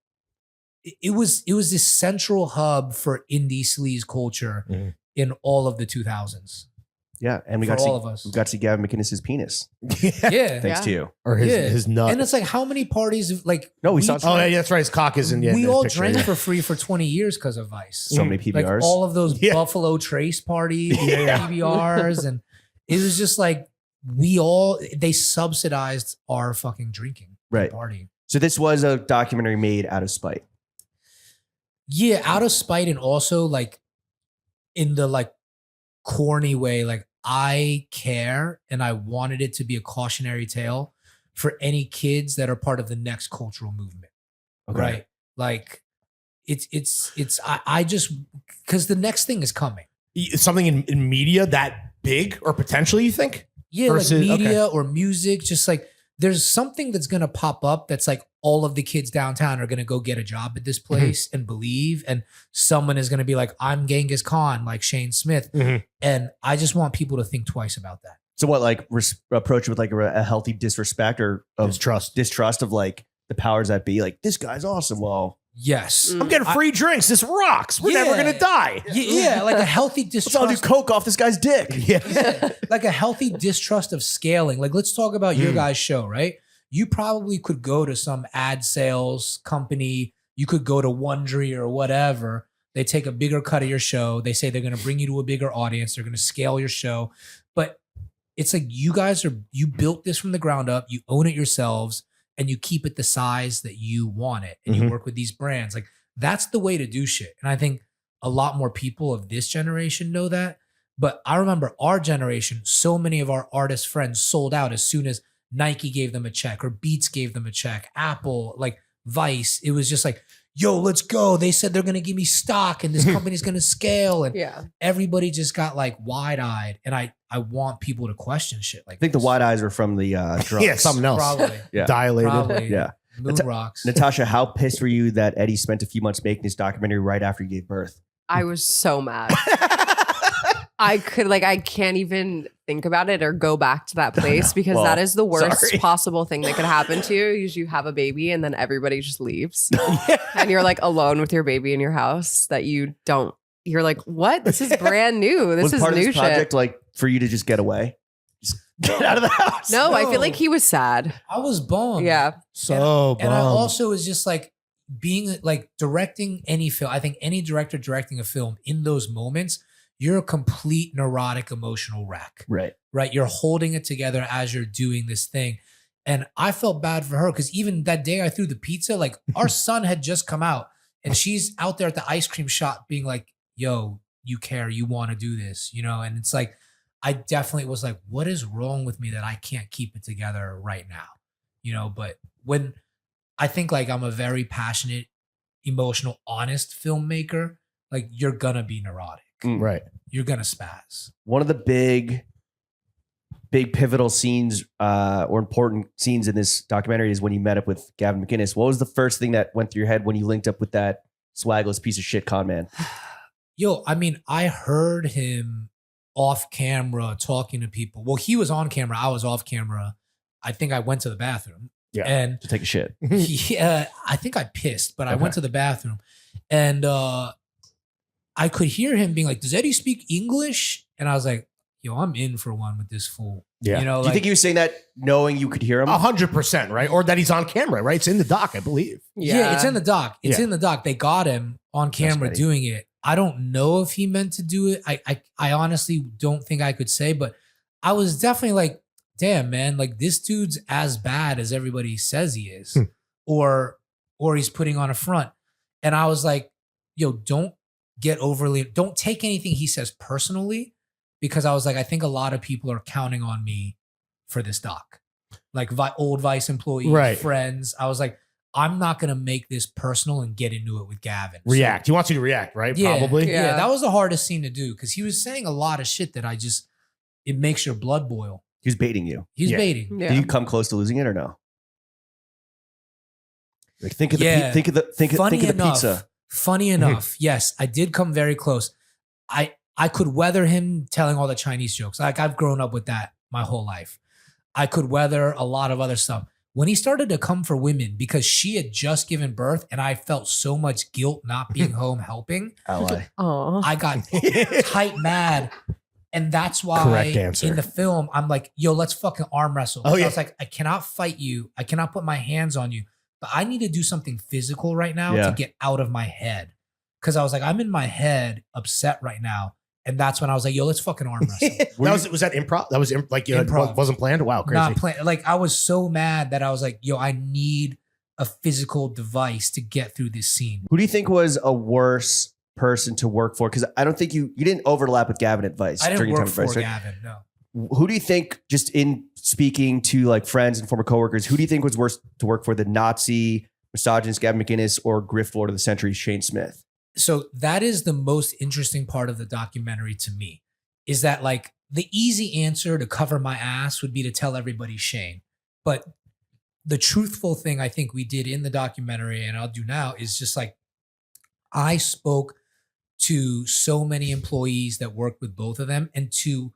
it was this central hub for indie sleaze culture in all of the 2000s. Yeah, and we For got to all of us. we got to see Gavin McInnes' penis. Yeah. Thanks to you. Or his nut. And it's like how many parties like No, we we saw Oh, yeah, that's right. His cock is in. Yeah, we in the all picture, drank yeah. for free for 20 years because of Vice. so many Like PBRs. all of those Yeah. Buffalo Trace parties, Yeah. PBRs, and it was just like they subsidized our fucking drinking Right. party. So this was a documentary made out of spite. Yeah, out of spite and also like in the like corny way, like I care and I wanted it to be a cautionary tale for any kids that are part of the next cultural movement. Okay. Right? Like I just because the next thing is coming. Something in media that big or potentially, you think? Yeah, Versus- like media or music, just like there's something that's gonna pop up that's like all of the kids downtown are gonna go get a job at this place and believe, and someone is gonna be like, I'm Genghis Khan, like Shane Smith. And I just want people to think twice about that. So what, like approach it with like a healthy disrespect or of distrust of like the powers that be? Like, this guy's awesome. Well, Yes. I'm getting free drinks. This rocks. We're never Yeah. gonna die. Yeah, like a healthy let's all do distrust. coke off this guy's dick. Yeah. Like a healthy distrust of scaling. Like, let's talk about your guys' show, right? You probably could go to some ad sales company. You could go to Wondery or whatever. They take a bigger cut of your show. They say they're going to bring you to a bigger audience. They're going to scale your show. But it's like you built this from the ground up. You own it yourselves and you keep it the size that you want it. And you work with these brands. Like, that's the way to do shit. And I think a lot more people of this generation know that. But I remember our generation, so many of our artist friends sold out as soon as Nike gave them a check or Beats gave them a check, Apple, like Vice. It was just like, yo, let's go. They said they're going to give me stock and this company's going to scale. And everybody just got like wide-eyed. And I want people to question shit like I think the wide eyes were from the drugs. Yeah, something else. Probably. Yeah. Dilated. Probably. Yeah. Moon rocks. Natasha, how pissed were you that Eddie spent a few months making this documentary right after you gave birth? I was so mad. I can't even think about it or go back to that place because Well, that is the worst sorry. possible thing that could happen to you. Is you have a baby and then everybody just leaves and you're like alone with your baby in your house that you're like, what? This is brand new. This was is part of new this project shit. like for you to just get away? Just get out of the house. No, I No. feel like he was sad. I was bummed. Yeah. So And I bummed. also was just like being like directing any film. I think any director directing a film in those moments, you're a complete neurotic emotional wreck, Right. right? You're holding it together as you're doing this thing. And I felt bad for her because even that day I threw the pizza, like our son had just come out and she's out there at the ice cream shop being like, yo, you care, you want to do this, you know? And it's like, I definitely was like, what is wrong with me that I can't keep it together right now? You know, but when I think like I'm a very passionate, emotional, honest filmmaker, like you're gonna be neurotic. Right. You're gonna spaz. One of the big pivotal scenes or important scenes in this documentary is when you met up with Gavin McInnes. What was the first thing that went through your head when you linked up with that swagless piece of shit con man? Yo, I mean, I heard him off camera talking to people. Well, he was on camera. I was off camera. I think I went to the bathroom. Yeah. And To take a shit. I think I pissed, but I Okay. went to the bathroom and I could hear him being like, does Eddie speak English? And I was like, yo, I'm in for one with this fool. Yeah. You know, Do you like, think he was saying that knowing you could hear him? 100%, right? Or that he's on camera, right? It's in the doc, I believe. yeah, it's in the doc. It's Yeah. in the doc. They got him on camera Eddie. doing it. I don't know if he meant to do it. I honestly don't think I could say, but I was definitely like, damn, man, like this dude's as bad as everybody says he is, or he's putting on a front. And I was like, yo, don't take anything he says personally, because I was like, I think a lot of people are counting on me for this doc, like old Vice employees, Right. friends. I was like, I'm not going to make this personal and get into it with Gavin. So- React. He wants you to react, right? yeah, Probably. Yeah, Yeah. that was the hardest scene to do because he was saying a lot of shit that I just it makes your blood boil. He was baiting you. He's Yeah. baiting. Yeah. Did you come close to losing it or no? Like think of the Yeah. think of the pizza. Funny enough, yes, I did come very close. I could weather him telling all the Chinese jokes. Like I've grown up with that my whole life. I could weather a lot of other stuff. When he started to come for women because she had just given birth and I felt so much guilt not being home helping, Ally. Oh, I got tight mad. And that's why Correct answer. in the film, I'm like, yo, let's fucking arm wrestle. Oh, So yeah. I was like, I cannot fight you. I cannot put my hands on you. But I need to do something physical right now Yeah. to get out of my head. Because I was like, I'm in my head upset right now. And that's when I was like, yo, let's fucking arm wrestle. was that improv? That was like Improv. wasn't planned. Wow, crazy. Not playing. Like I was so mad that I was like, yo, I need a physical device to get through this scene. Who do you think was a worse person to work for? Because I don't think you didn't overlap with Gavin at Vice. I didn't during your work time at for Vice, right? Gavin, no. Who do you think, just in speaking to like friends and former coworkers, who do you think was worse to work for, the Nazi misogynist Gavin McInnes or Grift Lord of the Century Shane Smith? So that is the most interesting part of the documentary to me, is that like the easy answer to cover my ass would be to tell everybody Shane. But the truthful thing I think we did in the documentary, and I'll do now, is just like I spoke to so many employees that worked with both of them, and to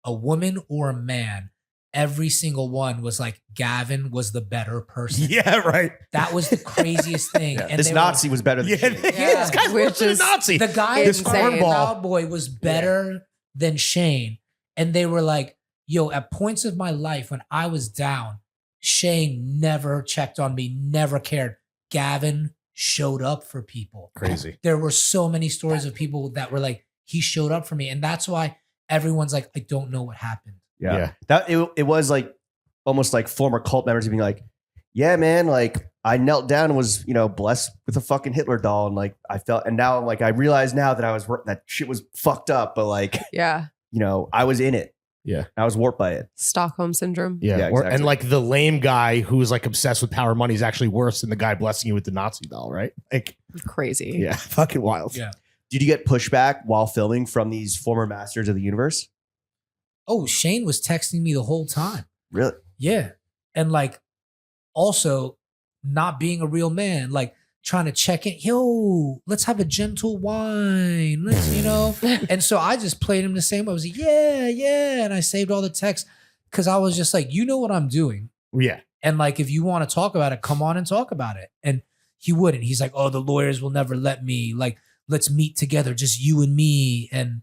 a woman or a man, every single one was like, Gavin was the better person. Yeah, right. That was the craziest thing. Yeah, And this they Nazi was better than Yeah, Shane. this guy's which worse than a is- Nazi. the guy This in insane. Proud Boy was better than Shane. And they were like, yo, at points of my life when I was down, Shane never checked on me, never cared. Gavin showed up for people. Crazy. There were so many stories of people that were like, he showed up for me. And that's why everyone's like, I don't know what happened. Yeah. It was like almost like former cult members being like, yeah, man, like I knelt down and was, blessed with a fucking Hitler doll. And like I felt, and now like I realize now that that shit was fucked up, but like, yeah. I was in it. Yeah. I was warped by it. Stockholm syndrome. Yeah. Yeah, exactly. And like the lame guy who's like obsessed with power money is actually worse than the guy blessing you with the Nazi doll, right? Like, Crazy. yeah, fucking wild. Yeah. Did you get pushback while filming from these former masters of the universe? Oh, Shane was texting me the whole time. Really? Yeah. And like also not being a real man, like trying to check in, yo, let's have a gentle wine. Let's, And so I just played him the same way. I was like, yeah. And I saved all the texts because I was just like, you know what I'm doing. Yeah. And like, if you want to talk about it, come on and talk about it. And he wouldn't. He's like, oh, the lawyers will never let me. Like, let's meet together, just you and me. And,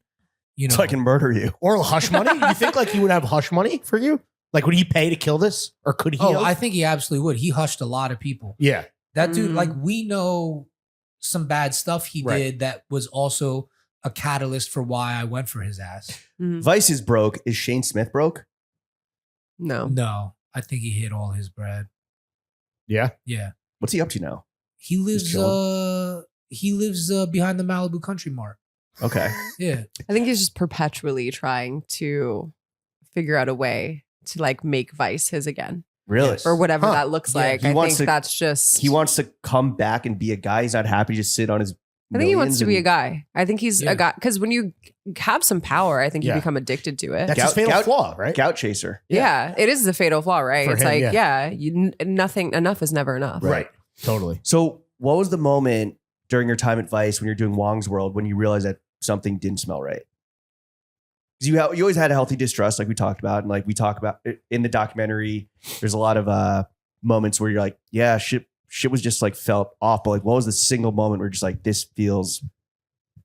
So I can murder you. Or hush money? You think like he would have hush money for you? Like, would he pay to kill this? Or could he? I think he absolutely would. He hushed a lot of people. Yeah. That dude, like, we know some bad stuff he Right. did that was also a catalyst for why I went for his ass. Mm. Vice is broke. Is Shane Smith broke? No. No, I think he hit all his bread. Yeah. Yeah. What's he up to now? He lives chilling. behind the Malibu Country Mart. Okay. Yeah. I think he's just perpetually trying to figure out a way to like make Vice his again Really? Yes. or whatever Huh. that looks Yeah. like. He I wants think to- that's just. He wants to come back and be a guy. He's not happy to just sit on his. I think he wants millions to be a and- guy. I think he's Yeah. a guy because when you have some power, I think Yeah. you become addicted to it. That's his fatal flaw, right? Gout chaser. yeah, it is the fatal flaw, right? For It's him, like, yeah. nothing enough is never enough. Right. Totally. So, what was the moment during your time at Vice when you're doing Wong's World when you realized that something didn't smell right? Because you always had a healthy distrust, like we talked about, and like we talk about in the documentary. There's a lot of moments where you're like, yeah, shit was just like felt off. But like, what was the single moment where you're just like, this feels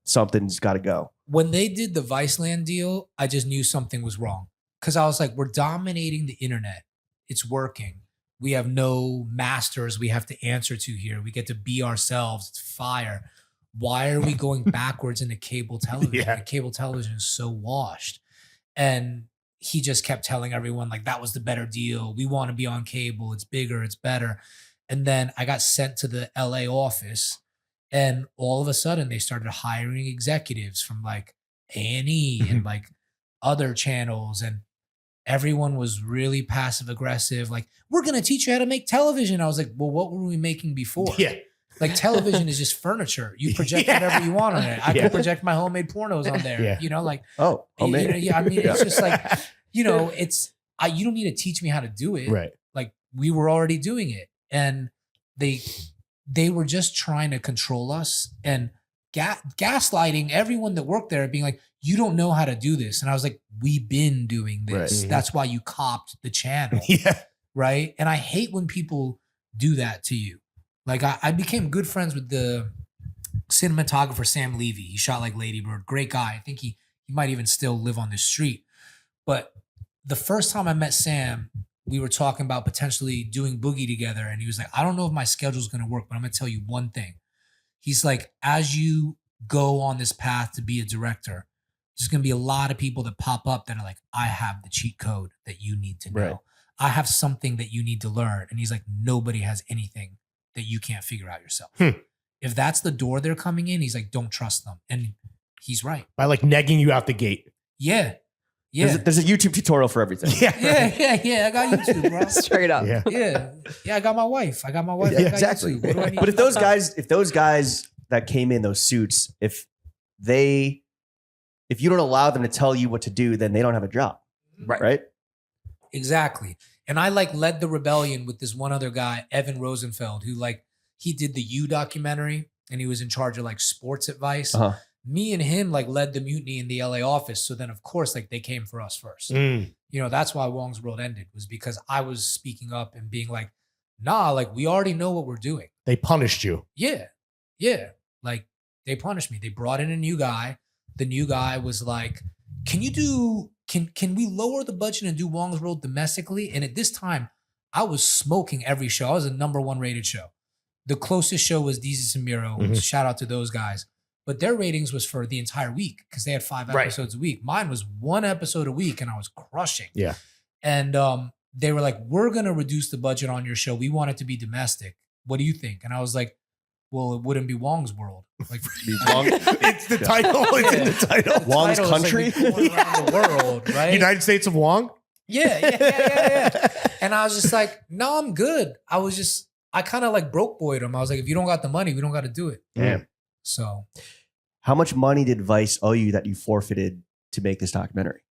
something's got to go? When they did the Viceland deal, I just knew something was wrong. Because I was like, we're dominating the internet. It's working. We have no masters we have to answer to here. We get to be ourselves. It's fire. Why are we going backwards into cable television? Yeah. Like, cable television is so washed. And he just kept telling everyone, like, that was the better deal. We want to be on cable. It's bigger. It's better. And then I got sent to the LA office. And all of a sudden, they started hiring executives from like A&E and like other channels. And everyone was really passive aggressive. Like, we're going to teach you how to make television. I was like, well, what were we making before? Yeah. Like television is just furniture. You project whatever you want on it. I can project my homemade pornos on there. Yeah. You know, like homemade. I mean, it's just like, you know, you don't need to teach me how to do it. Right. Like we were already doing it, and they were just trying to control us and gaslighting everyone that worked there, being like, you don't know how to do this. And I was like, we've been doing this. Right. That's why you copped the channel. Yeah. Right. And I hate when people do that to you. Like I became good friends with the cinematographer, Sam Levy. He shot like Lady Bird. Great guy. I think he might even still live on this street. But the first time I met Sam, we were talking about potentially doing Boogie together. And he was like, I don't know if my schedule's going to work, but I'm going to tell you one thing. He's like, as you go on this path to be a director, there's going to be a lot of people that pop up that are like, I have the cheat code that you need to know. Right. I have something that you need to learn. And he's like, nobody has anything that you can't figure out yourself. If that's the door they're coming in, he's like, don't trust them. And he's right. By like negging you out the gate. Yeah. Yeah. There's a YouTube tutorial for everything. Yeah. I got YouTube, bro. Straight up. Yeah. Yeah. I got my wife. I got Yeah, I got exactly. YouTube. What do I need But to if those guys that came in those suits, if you don't allow them to tell you what to do, then they don't have a job. Right? Exactly. And I like led the rebellion with this one other guy, Evan Rosenfeld, who like, he did the You documentary and he was in charge of like sports advice. Me and him like led the mutiny in the LA office. So then of course, like they came for us first. You know, that's why Wong's World ended, was because I was speaking up and being like, nah, like we already know what we're doing. They punished you. Yeah. Yeah. Like they punished me. They brought in a new guy. The new guy was like, can we lower the budget and do Wong's World domestically? And at this time, I was smoking every show. I was a #1 rated show. The closest show was Deezus and Miro. Shout out to those guys. But their ratings was for the entire week because they had 5 episodes a week. Mine was 1 episode a week and I was crushing. Yeah. And they were like, we're going to reduce the budget on your show. We want it to be domestic. What do you think? And I was like, well, it wouldn't be Wong's World. Like, It's the title. It's in the title. Wong's title is country? like we toured around the world, right? United States of Wong. Yeah. And I was just like, no, I'm good. I kind of like broke boyed him. I was like, if you don't got the money, we don't got to do it. Damn. So How much money did Vice owe you that you forfeited to make this documentary?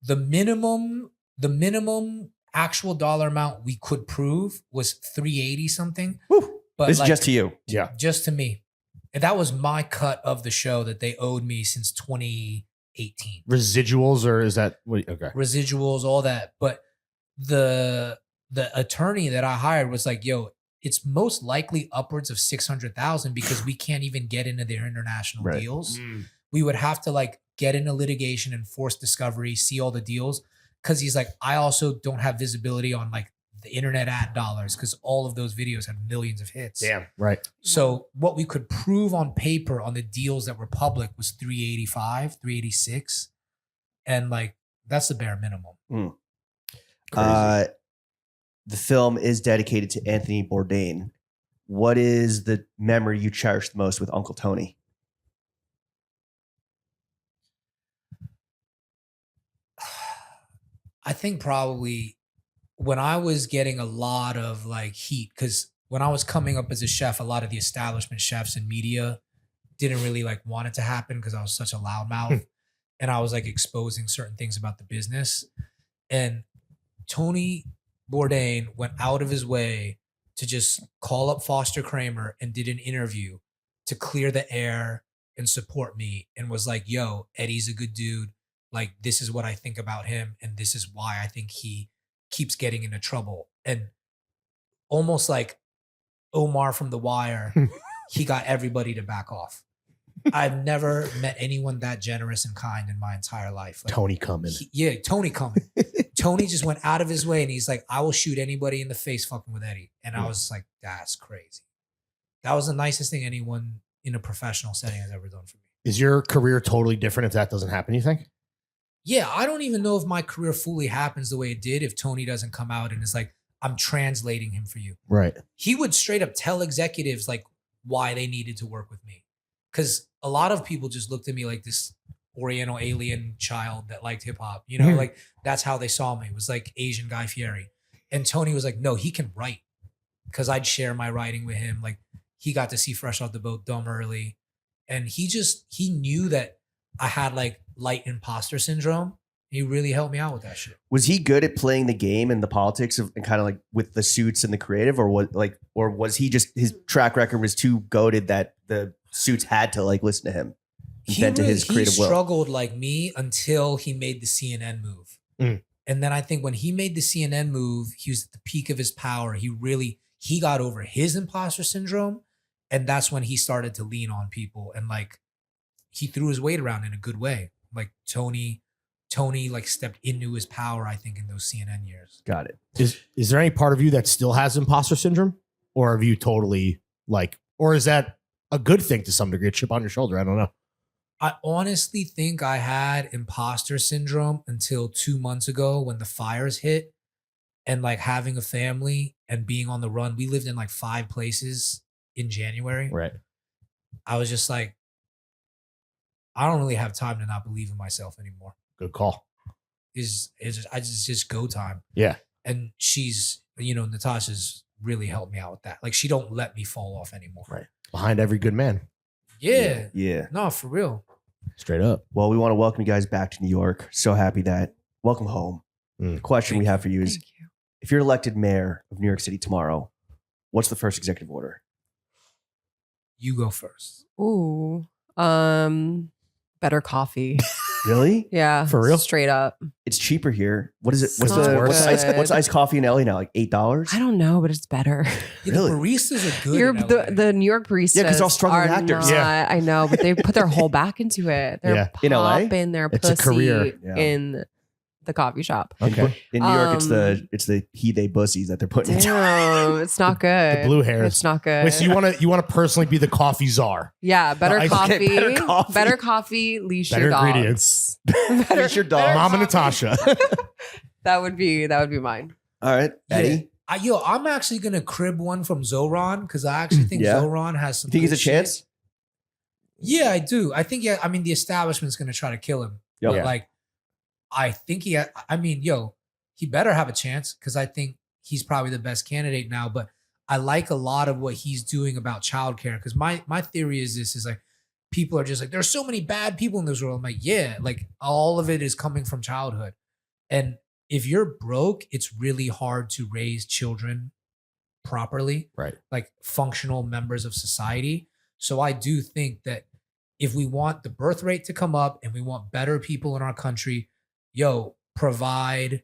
the minimum actual dollar amount we could prove was 380 something. Woo. But This like, is just to you. Yeah. just to me. And that was my cut of the show that they owed me since 2018. Residuals, or is that okay? Residuals, all that. But the attorney that I hired was like, yo, it's most likely upwards of 600,000 because we can't even get into their international Right. deals. We would have to like get into litigation and force discovery, see all the deals. Cause he's like, I also don't have visibility on like the internet ad dollars because all of those videos have millions of hits. Damn. Right. So what we could prove on paper on the deals that were public was 385, 386. And like, that's the bare minimum. The film is dedicated to Anthony Bourdain. What is the memory you cherish the most with Uncle Tony? I think probably when I was getting a lot of like heat, because when I was coming up as a chef, a lot of the establishment chefs and media didn't really like want it to happen because I was such a loudmouth and I was like exposing certain things about the business. And Tony Bourdain went out of his way to just call up Foster Kramer and did an interview to clear the air and support me and was like, yo, Eddie's a good dude. Like, this is what I think about him. And this is why I think he keeps getting into trouble. And almost like Omar from The Wire, he got everybody to back off. I've never met anyone that generous and kind in my entire life. Like, Tony coming. Tony coming. Tony just went out of his way and he's like, I will shoot anybody in the face fucking with Eddie. And I was like, that's crazy. That was the nicest thing anyone in a professional setting has ever done for me. Is your career totally different if that doesn't happen, you think? Yeah, I don't even know if my career fully happens the way it did if Tony doesn't come out and is like, I'm translating him for you. Right. He would straight up tell executives like why they needed to work with me. Because a lot of people just looked at me like this Oriental alien child that liked hip hop. You know, like that's how they saw me. It was like Asian Guy Fieri. And Tony was like, no, he can write. Because I'd share my writing with him. Like he got to see Fresh Off the Boat dumb early. And he knew that I had like light imposter syndrome. He really helped me out with that shit. Was he good at playing the game and the politics of and kind of like with the suits and the creative, or was he just his track record was too goated that the suits had to like listen to him and bend to his creative he will? struggled like me until he made the CNN move. And then I think when he made the CNN move, he was at the peak of his power. He got over his imposter syndrome. And that's when he started to lean on people and like he threw his weight around in a good way. Like Tony like stepped into his power, I think, in those CNN years. Got it. Is there any part of you that still has imposter syndrome, or have you totally like, or is that a good thing to some degree? A chip on your shoulder? I don't know. I honestly think I had imposter syndrome until 2 months ago when the fires hit and like having a family and being on the run. We lived in like 5 places in January. Right. I was just like, I don't really have time to not believe in myself anymore. Good call. It's just go time. Yeah. And she's, Natasha's really helped me out with that. Like she don't let me fall off anymore. Right. Behind every good man. Yeah. Yeah. No, for real. Straight up. Well, we want to welcome you guys back to New York. So happy that welcome home. The question we have for you is, Thank you. if you're elected mayor of New York City tomorrow, what's the first executive order? You go first. Ooh. Better coffee. Really? Yeah. For real? Straight up. It's cheaper here. What is it? What's So what's good. iced coffee in LA now? Like $8? I don't know, but it's better. Yeah, Really? The baristas are good. You're in LA. the New York baristas. Yeah, 'cause they're all struggling are actors. Not, Yeah. I know, but they put their whole back into it. They're Yeah. In LA? popping their It's a pussy career. Yeah. in the coffee shop. Okay. In New York, Um, it's the he they bussies that they're putting into. Damn, it's not good. The blue hairs. It's not good. Wait, so you want to personally be the coffee czar? Yeah, better Okay, coffee. better coffee. Better coffee. Leash Better your dogs. ingredients. better, Leash your dog. better Mama coffee. Natasha. That would be mine. All right, Eddie. I'm actually gonna crib one from Zoran because I actually think Yeah. Zoran has some. You think he's good a chance? shit. Yeah, I do. I think. I mean, the establishment's gonna try to kill him. Yep. But, Yeah. like, I think he better have a chance because I think he's probably the best candidate now. But I like a lot of what he's doing about childcare because my theory is like people are just like there's so many bad people in this world. I'm like, yeah, like all of it is coming from childhood, and if you're broke, it's really hard to raise children properly, Right. like functional members of society. So I do think that if we want the birth rate to come up and we want better people in our country, provide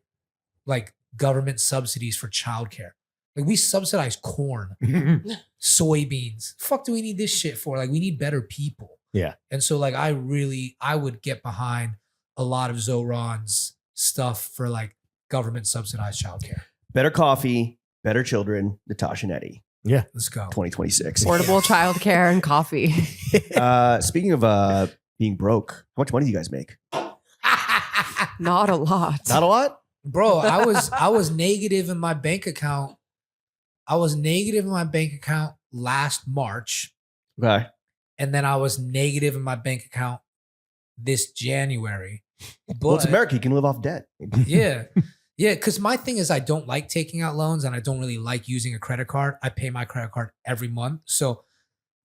like government subsidies for childcare. Like we subsidize corn, soybeans. Fuck do we need this shit for? Like we need better people. Yeah. And so like I would get behind a lot of Zoran's stuff for like government subsidized childcare. Better coffee, better children. Natasha and Eddie, Let's go. 2026. Affordable childcare and coffee. Speaking of being broke, how much money do you guys make? Not a lot. Not a lot. Bro, I was negative in my bank account. I was negative in my bank account last March. Okay. And then I was negative in my bank account this January. But Well, it's America. You can live off debt. yeah. Yeah. Cause my thing is I don't like taking out loans and I don't really like using a credit card. I pay my credit card every month. So,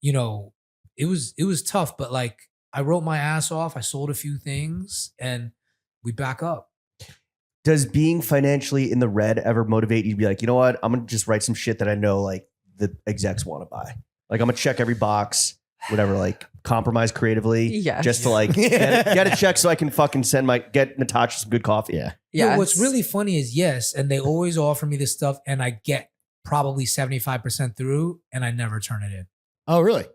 it was tough, but like I wrote my ass off. I sold a few things and we back up. Does being financially in the red ever motivate you to be like, you know what? I'm going to just write some shit that I know like the execs want to buy. Like I'm going to check every box, whatever, like compromise creatively. Yes. Just to like get a check so I can fucking get Natasha some good coffee. Yeah. Yeah, what's really funny is yes, and they always offer me this stuff, and I get probably 75% through, and I never turn it in. Oh, really?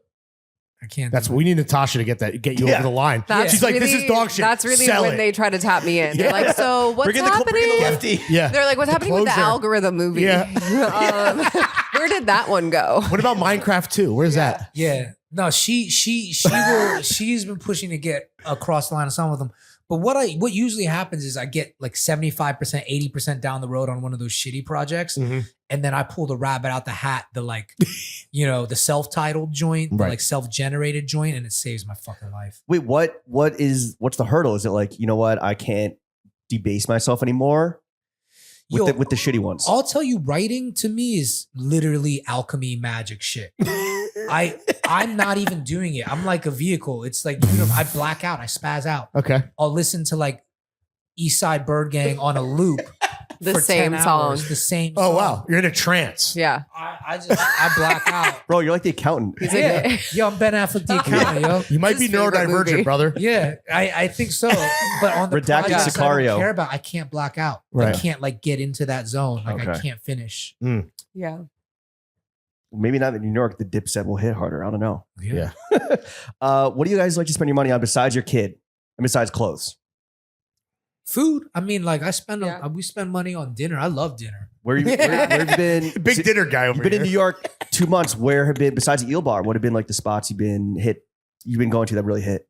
I can't. That's do what we need Natasha to get you over the line. That's She's like, this really- is dog shit. That's really Sell when it. they try to tap me in. They're Yeah. like, so what's Bring in the happening? lefty. Yeah. They're like, what's happening with the closer. algorithm movie? Yeah. Where did that one go? What about Minecraft 2? Where's that? Yeah, no, she's been pushing to get across the line of some of them. But what usually happens is I get like 75%, 80% down the road on one of those shitty projects, Mhm. and then I pull the rabbit out the hat, the like, the self-titled joint, the Right. like self-generated joint, and it saves my fucking life. Wait, what's the hurdle? Is it like, you know what? I can't debase myself anymore with, Yo, the shitty ones. I'll tell you, writing to me is literally alchemy magic shit. I'm not even doing it. I'm like a vehicle. It's like I black out. I spaz out. Okay. I'll listen to like East Side Bird Gang on a loop. The for same 10 song. hours, the same Oh, song. wow. You're in a trance. Yeah. I black out. Bro, you're like the accountant. He's like, Yeah. Yo, I'm Ben Affleck, the accountant, yo. You might be His favorite neurodivergent, movie. brother. Yeah, I think so. But on the Redacted projects I Sicario. don't care about, I can't black out. Right. I can't like get into that zone. Like I Okay. can't finish. yeah. Maybe not in New York, the Dipset will hit harder. I don't know. Yeah. What do you guys like to spend your money on besides your kid and besides clothes? Food. I mean, like Yeah. we spend money on dinner. I love dinner. Where have you been? Big dinner guy over You've been here. in New York 2 months. Where have been besides the Eel Bar? What have been like the spots you've been going to that really hit?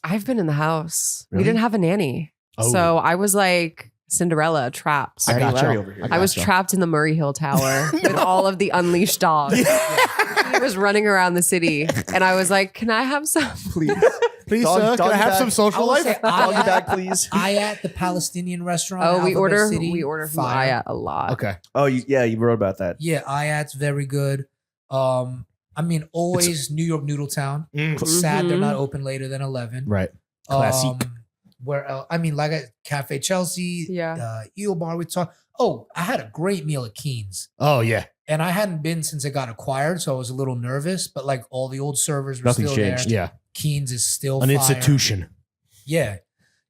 I've been in the house. Really? We didn't have a nanny. Oh. So I was like Cinderella trapped. I got Larry you. over here. I was gotcha. trapped in the Murray Hill Tower with all of the unleashed dogs. He was running around the city. And I was like, can I have some? Please. Please, Dog- can doggy I have bag. some I social will life? say Doggy bag, please. I at the Palestinian restaurant. Oh, in we Alphabet City, we order from fire. Ayat a lot. Okay. Oh, you wrote about that. Yeah, Ayat's very good. I mean, always New York Noodle Town. Sad they're Mhm. not open later than 11. Right. Classique. Where else? I mean, like at Cafe Chelsea, Yeah. Eel Bar. We talked. Oh, I had a great meal at Keen's, Oh, yeah. and I hadn't been since it got acquired, so I was a little nervous. But like all the old servers were Nothing's still changed. there. Yeah. Keen's is still An fire. institution. Yeah, Big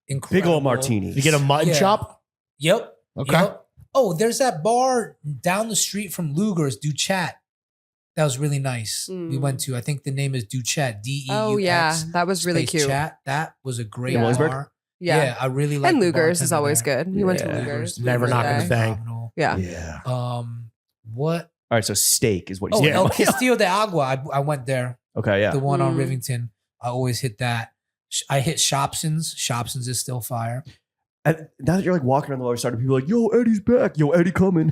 incredible. old martini. You get a mutton Yeah. chop? Yep. Okay. Yep. Oh, there's that bar down the street from Luger's, Duchat. That was really nice. We Mm. went to. I think the name is Duchat. DEUX. Oh, yeah. That was really space cute. Chat. That was a great Yeah. Williamsburg? bar. Yeah. I really like. And Luger's is always good. We went to Yeah. Luger's. Never Luger's knocking Day. the thing. Phenomenal. Yeah. Yeah. What? All right, so steak is what you Oh, said. Yeah. El Castillo de Agua. I went there. Okay, yeah. The one on Mm. Rivington. I always hit that. I hit Shopson's. Shopson's is still fire. And now that you're like walking on the lower side, people are like, "Yo, Eddie's back. Yo, Eddie coming."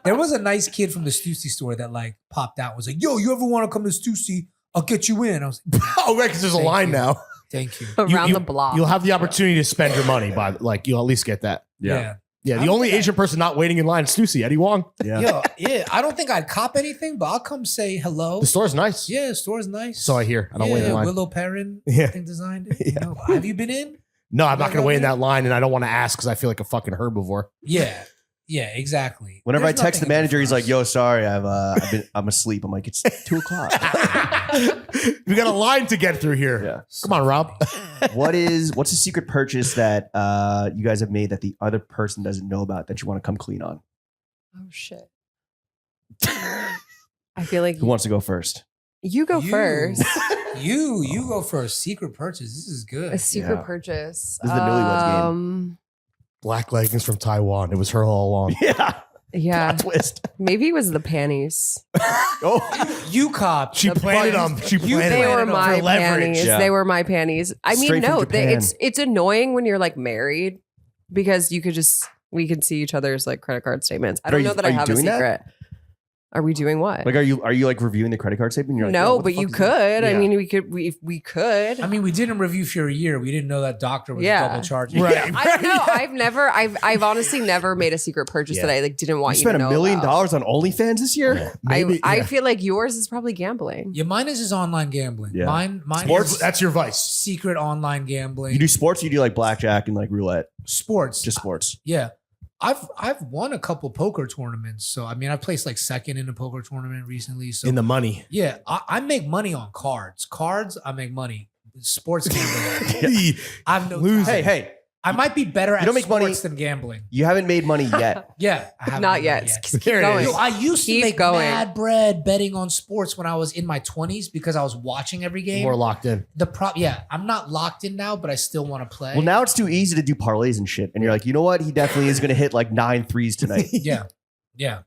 There was a nice kid from the Stussy store that like popped out and was like, "Yo, you ever want to come to Stussy? I'll get you in." I was like, Oh, right, because there's a Thank line you. now. "Thank you." Around You- the block. You'll have the opportunity to spend your money, by like you'll at least get that. Yeah. Yeah, I the don't only think I- Asian person not waiting in line is Stussy, Eddie Huang. Yeah. Yo, yeah. I don't think I'd cop anything, but I'll come say hello. The store's nice. Yeah, the store's nice. So I hear. I don't wait in line. Willow Perrin, Yeah. I think designed it. You know, have you been in? No, I'm not Yeah, going to wait in yeah. that line, and I don't want to ask because I feel like a fucking herbivore. Yeah, yeah, exactly. Whenever There's I text the nothing in manager, he's for like, us. "Yo, sorry, I'm asleep." I'm like, "It's 2:00." We got a line to get through here. Yeah. Come on, Rob. What's a secret purchase that you guys have made that the other person doesn't know about that you want to come clean on? Oh, shit. I feel like Who wants to go first? you go You. first. You go for a secret purchase. This is good. A secret Yeah. purchase. This is the newlyweds game. Black leggings from Taiwan. It was her all along. Yeah. Yeah. Plot twist. Maybe it was the panties. Oh, You cop. She the planted buttons. them. She You planted They them. were planted my for leverage. panties. Yeah. They were my panties. I mean, Straight from no, Japan. it's annoying when you're like married because we could see each other's like credit card statements. I But don't are know you- that are I you have a doing that? secret. Are we doing what? like, are you like reviewing the credit card statement? You're like, yo, No, what the but you fuck is that? could. I Yeah. mean, we could. I mean, we didn't review for a year. We didn't know that doctor was Yeah. double charging. Right. I don't know. I've honestly never made a secret purchase Yeah. that I like didn't You want you, spent to $1 know million about. on OnlyFans this year? Maybe, I yeah. feel like yours is probably gambling. Yeah, mine is just online gambling. Yeah. Mine Sports, is That's your vice. secret online gambling. You do sports? Or you do like blackjack and like roulette? sports. Just sports. Yeah. I've won a couple poker tournaments. So I mean I placed like second in a poker tournament recently. So In the money. yeah, I make money on cards. Cards, I make money. Sports gambling. I'm no Losing. Hey, I might be better at don't make money- sports than gambling. you haven't made money yet. Yeah. I haven't Not made yet. money Keep There it going. is. Yo, I used Keep to make going. mad bread betting on sports when I was in my 20s because I was watching every game. More locked in. I'm not locked in now, but I still want to play. Well, now it's too easy to do parlays and shit. And you're like, you know what? He definitely is going to hit like 9 threes tonight. Yeah. Yeah.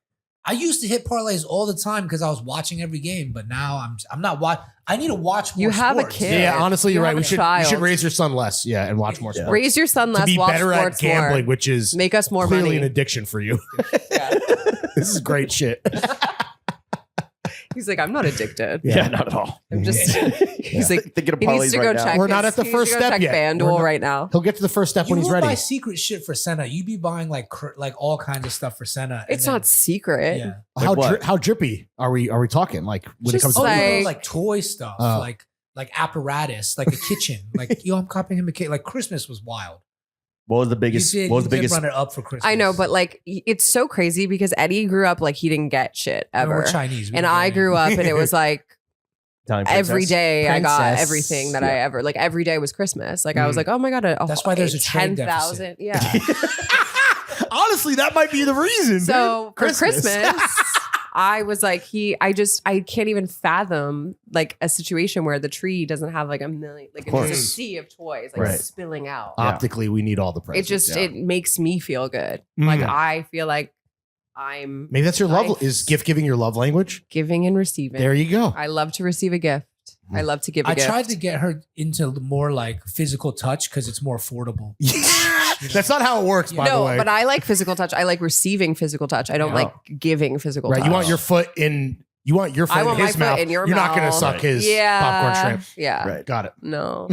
I used to hit parlays all the time because I was watching every game, but now I'm not watch. I need to watch more. You have a sports. kid. Yeah, honestly, You you're have right. a You should child. raise your son less. Yeah, and watch more Yeah. sports. Raise your son to less. be Watch better at sports gambling, more. which is Make us more clearly money. an addiction for you. Yeah. This is great shit. He's like, I'm not addicted. Yeah, not at all. I'm just. He's like, Thinking of he needs parlays to go right now. check. We're not at the he needs first to go step check yet. FanDuel right now. He'll get to the first step when he's will ready. buy secret shit for Senna. You be buying like all kinds of stuff for Senna. and It's then- not secret. Yeah. How drippy are we talking? Like when it Just comes to Oh, like- like toy stuff, Oh. like apparatus, like a kitchen. Like, I'm copying him a kit. Like Christmas was wild. What was the biggest? You did, What was the you did biggest? run it up for Christmas. I know, but like it's so crazy because Eddie grew up like he didn't get shit I mean, ever. we're Chinese. We And don't I get grew up and it was like Italian every princess? day I got Princess. everything that Yeah. I ever like every day was Christmas. Like I was like, oh my god, That's why there's a trade 10,000. deficit. Yeah. honestly, that might be the reason. So dude. for Christmas, I was like, I can't even fathom like a situation where the tree doesn't have like a million, like course. it's a sea of toys like Right. spilling out. Optically, we need all the It presents. just yeah. it makes me feel good. Like Mm. I feel like I'm Maybe that's your love. Nice. Is gift giving your love language? giving and receiving. There you go. I love to receive a gift. I love to give a I gift. tried to get her into the more like physical touch because it's more affordable. That's not how it works, by the No, way. but I like physical touch. I like receiving physical touch. I don't Yeah. like giving physical right, touch. you want your foot in. You want your foot I in want my his foot mouth. in your You're not going to mouth. suck his yeah. popcorn shrimp. Yeah. Right. Got it. No,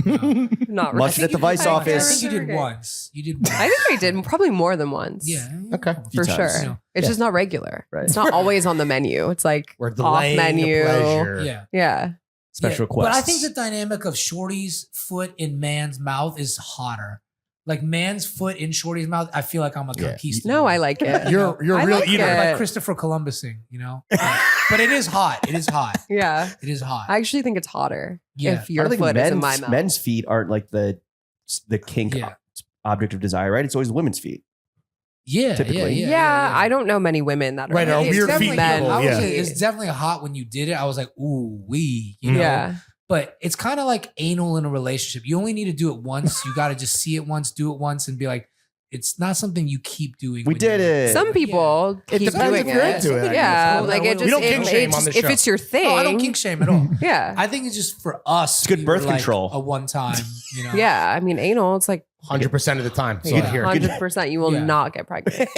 not Munch it at the Vice I office. think you did once. You did once. I think I did probably more than once. Yeah. Okay. For Few sure. times. You know. It's Yeah. just not regular. Right. It's not always on the menu. It's like We're off delaying menu. the pleasure. Yeah. Yeah. Special Yeah, requests. But I think the dynamic of Shorty's foot in man's mouth is hotter. Like man's foot in Shorty's mouth, I feel like I'm a Yeah. conquistador. No, I like it. You're a I real like eater. it. like Christopher Columbusing, you know. But it is hot. It is hot. Yeah. It is hot. I actually think it's hotter Yeah. if I your don't think foot is in my men's, mouth. men's feet aren't like the kink Yeah. object of desire, right? It's always women's feet. yeah, typically. yeah, I don't know many women that are Right, are it's weird definitely feet men. people, I would yeah. say it's definitely hot when you did it. I was like, ooh, you know. Yeah. But it's kind of like anal in a relationship. You only need to do it once. You got to just see it once, do it once, and be like, it's not something you keep doing. We when did you're- it. Some people It keep depends doing if you're it. into it, I Yeah, guess. like it We just don't kink it shame on just- this if show. it's your thing. No, I don't kink shame at all. Yeah. I think it's just for us. It's good we birth were like control. A one time, you know. Yeah. I mean, anal, it's like 100% of the time. So Yeah. here. 100% you will Yeah. not get pregnant.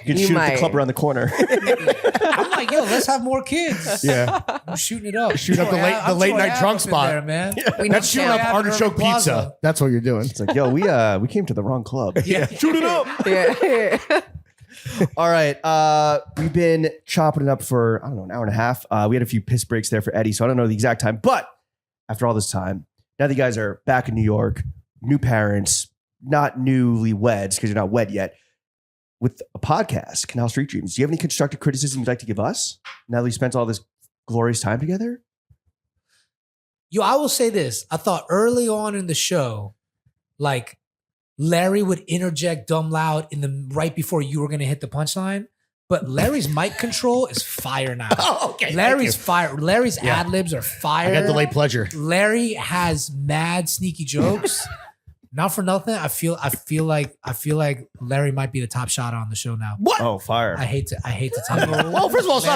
You can You shoot at might. the club around the corner. I'm like, yo, let's have more kids. Yeah. I'm shooting it up. Shoot up the I'm late Troy night Ave drunk up in spot. there, man. We That's need shooting up to- Yeah, artichoke Urban pizza. Plaza. That's what you're doing. It's like, yo, we came to the wrong club. Yeah. Shoot it up. Yeah. All right. We've been chopping it up for, I don't know, an hour and a half. We had a few piss breaks there for Eddie, so I don't know the exact time. But after all this time, now that you guys are back in New York, new parents, not newly weds because you're not wed yet, with a podcast, Canal Street Dreams, do you have any constructive criticism you'd like to give us now that we spent all this glorious time together? Yo, I will say this. I thought early on in the show, like Larry would interject dumb loud in the right before you were gonna hit the punchline. But Larry's mic control is fire now. Oh, okay. Larry's fire. Larry's Yeah. ad libs are fire. I got delayed pleasure. Larry has mad sneaky jokes. Not for nothing. I feel like Larry might be the top shot on the show now. What? Oh, fire. I hate to tell you. Well, first of all, it's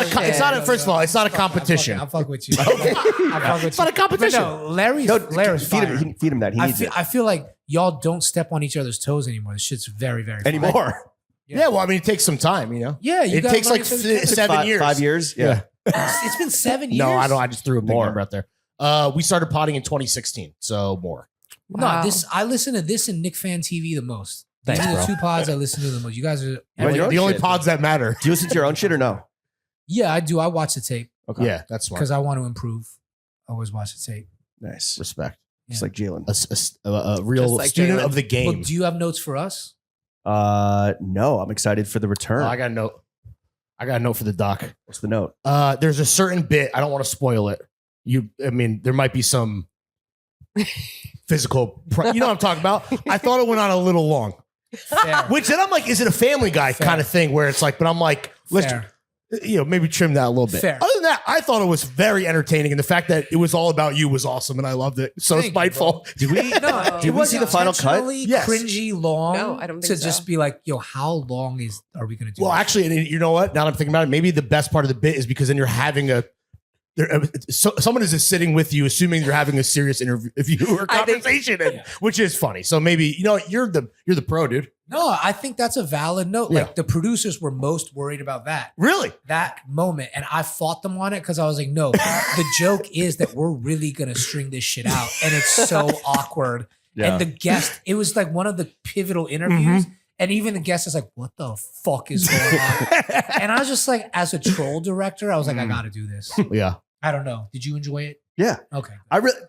not a competition. I fuck with you. Okay. I fuck with It's not a you. competition. But no, Larry's No, Larry's feed fire. him, feed him that. He needs it. I feel like y'all don't step on each other's toes anymore. This shit's very, very fire. Anymore. Yeah, well, I mean, it takes some time, you know. Yeah, you It gotta takes learn like each other's chemistry. 7 years. 5 years? Yeah. It's been 7 years. No, I don't. I just threw a big More. number out there. We started potting in 2016, so more. Wow. No, I listen to this and Nick Fan TV the most. Thanks, These are the bro. two pods I listen to the most. You guys are. Well, your own The only shit. pods that matter. Do you listen to your own shit or no? Yeah, I do. I watch the tape Okay. Yeah, that's smart. because I want to improve. I always watch the tape. Nice. Respect. Just like Jalen. A real Just like student Jalen. of the game. But do you have notes for us? No, I'm excited for the return. Oh, I got a note. I got a note for the doc. What's the note? There's a certain bit. I don't want to spoil it. I mean, there might be some physical. You know what I'm talking about? I thought it went on a little long. Fair. Which then I'm like, is it a Family Guy Fair. kind of thing where it's like, but I'm like, let's Fair. maybe trim that a little bit. Fair. Other than that, I thought it was very entertaining, and the fact that it was all about you was awesome, and I loved it. So Thank you, spiteful. Did we? No. Did we see the final cut? intentionally Yes. Cringy long. No, I don't think to so. just be like, yo, how long are we gonna do? Well, this? actually, and you know what? Now that I'm thinking about it, maybe the best part of the bit is because then you're having someone is just sitting with you, assuming you're having a serious interview or I think- conversation, which is funny. So maybe you're the pro, dude. No, I think that's a valid note. Yeah. Like the producers were most worried about Really? that moment. And I fought them on it because I was like, no, the joke is that we're really going to string this shit out. And it's so awkward. Yeah. And the guest, it was like one of the pivotal interviews. And even the guest is like, what the fuck is going on? And I was just like, as a troll director, I was like, I got to do this. Yeah. I don't know. Did you enjoy it? Yeah. Okay.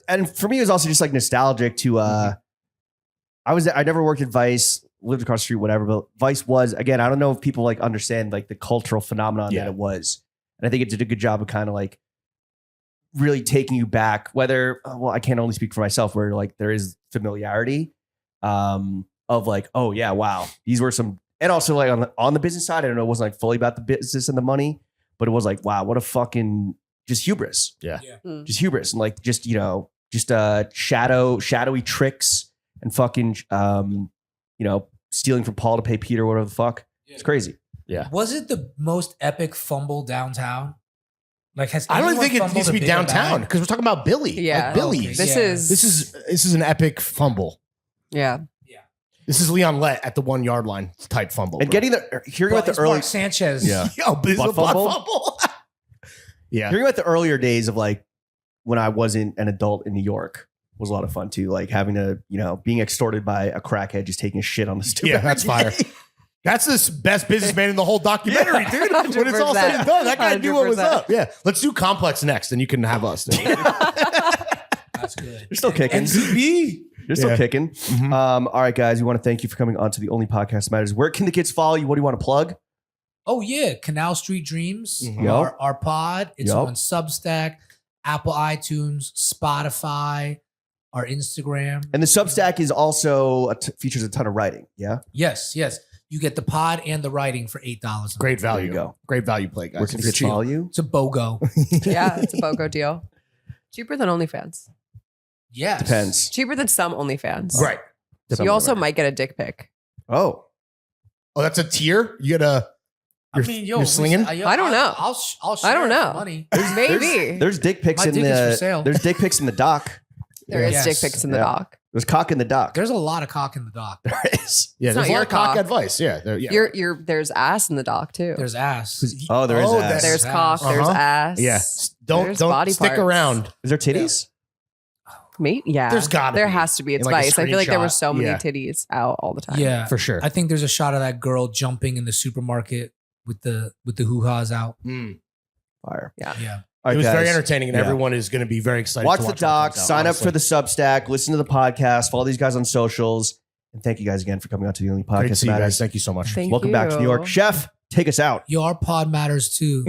And for me, it was also just like nostalgic to, I never worked at Vice, lived across the street, whatever, but Vice was, again, I don't know if people like understand like the cultural phenomenon that it was. And I think it did a good job of kind of like really taking you back, whether, well, I can't only speak for myself, where like there is familiarity of like, oh yeah, wow. These were some, and also like on the business side, I don't know, it wasn't like fully about the business and the money, but it was like, wow, what a fucking, just hubris. Yeah. Just hubris. And like, just, you know, just shadowy tricks and fucking, you know, stealing from Paul to pay Peter, whatever the fuck. It's crazy. Yeah. Was it the most epic fumble downtown? Like, has I don't anyone think it fumbled needs to a be bigger downtown bag? because we're talking about Billy. Yeah. Like Billy's. Okay. This Yeah. is This is an epic fumble. yeah. This is Leon Lett at the 1 yard line type fumble. And bro. getting hearing Well, about the it's early, Mark Sanchez. Yeah. Yo, but this is a Butt butt fumble? fumble. Yeah. hearing about the earlier days of like when I wasn't an adult in New York was a lot of fun too. Like having to, you know, being extorted by a crackhead just taking a shit on the stoop. Yeah, that's fire. That's the best businessman in the whole documentary, dude. When it's all said and done, that guy knew what was 100%. up. Yeah. Let's do Complex next, and you can have us. That's good. You're still kicking. NCB. You're still Yeah. kicking. Mhm. All right, guys, we want to thank you for coming on to the only podcast that matters. Where can the kids follow you? What do you want to plug? Oh yeah, Canal Street Dreams, Mhm. our pod. It's Yup. on Substack, Apple iTunes, Spotify, our Instagram. And the Substack is also features a ton of writing. Yeah, Yes. You get the pod and the writing for $8. Great there value. you go. Great value play, guys. Where can the It's kids cheap. follow you? It's a BOGO. Yeah, it's a BOGO deal. Cheaper than OnlyFans. Yes. Depends. Cheaper than some OnlyFans. Right. You also might get a dick pic. Oh, Oh, that's a tier? You get a. You're slinging? I don't know. I'll share I don't it for know. money. Maybe. there's dick pics My in dick is for sale. There's dick pics in the doc. There is Yes. dick pics in the Yeah. doc. There's cock in the doc. There's a lot of cock in the dock. There is. Yeah, It's there's not a lot your of cock cock. advice. Yeah. Yeah. There's ass in the doc too. There's ass. Oh, there is. Oh, ass. There's ass. cock. There's Uh-huh. ass. Yeah. Don't There's don't body stick parts. around. Is there titties? Me? Yeah. There's gotta There be. has to be. It's In, like, a Vice. I feel like there were screenshot. so many Yeah. titties out all the time. Yeah. For sure. I think there's a shot of that girl jumping in the supermarket with the hoo-ha's out. Mm. Fire. Yeah. Yeah. All It right, was very guys. entertaining, and Yeah. everyone is going to be very excited. Watch to the what doc, comes out, sign up honestly. for the Substack, listen to the podcast, follow these guys on socials, and thank you guys again for coming out to the only Great podcast to see that you guys. matters. Thank you so much. Thank Welcome back to New York. you. Chef, take us out. Your pod matters too.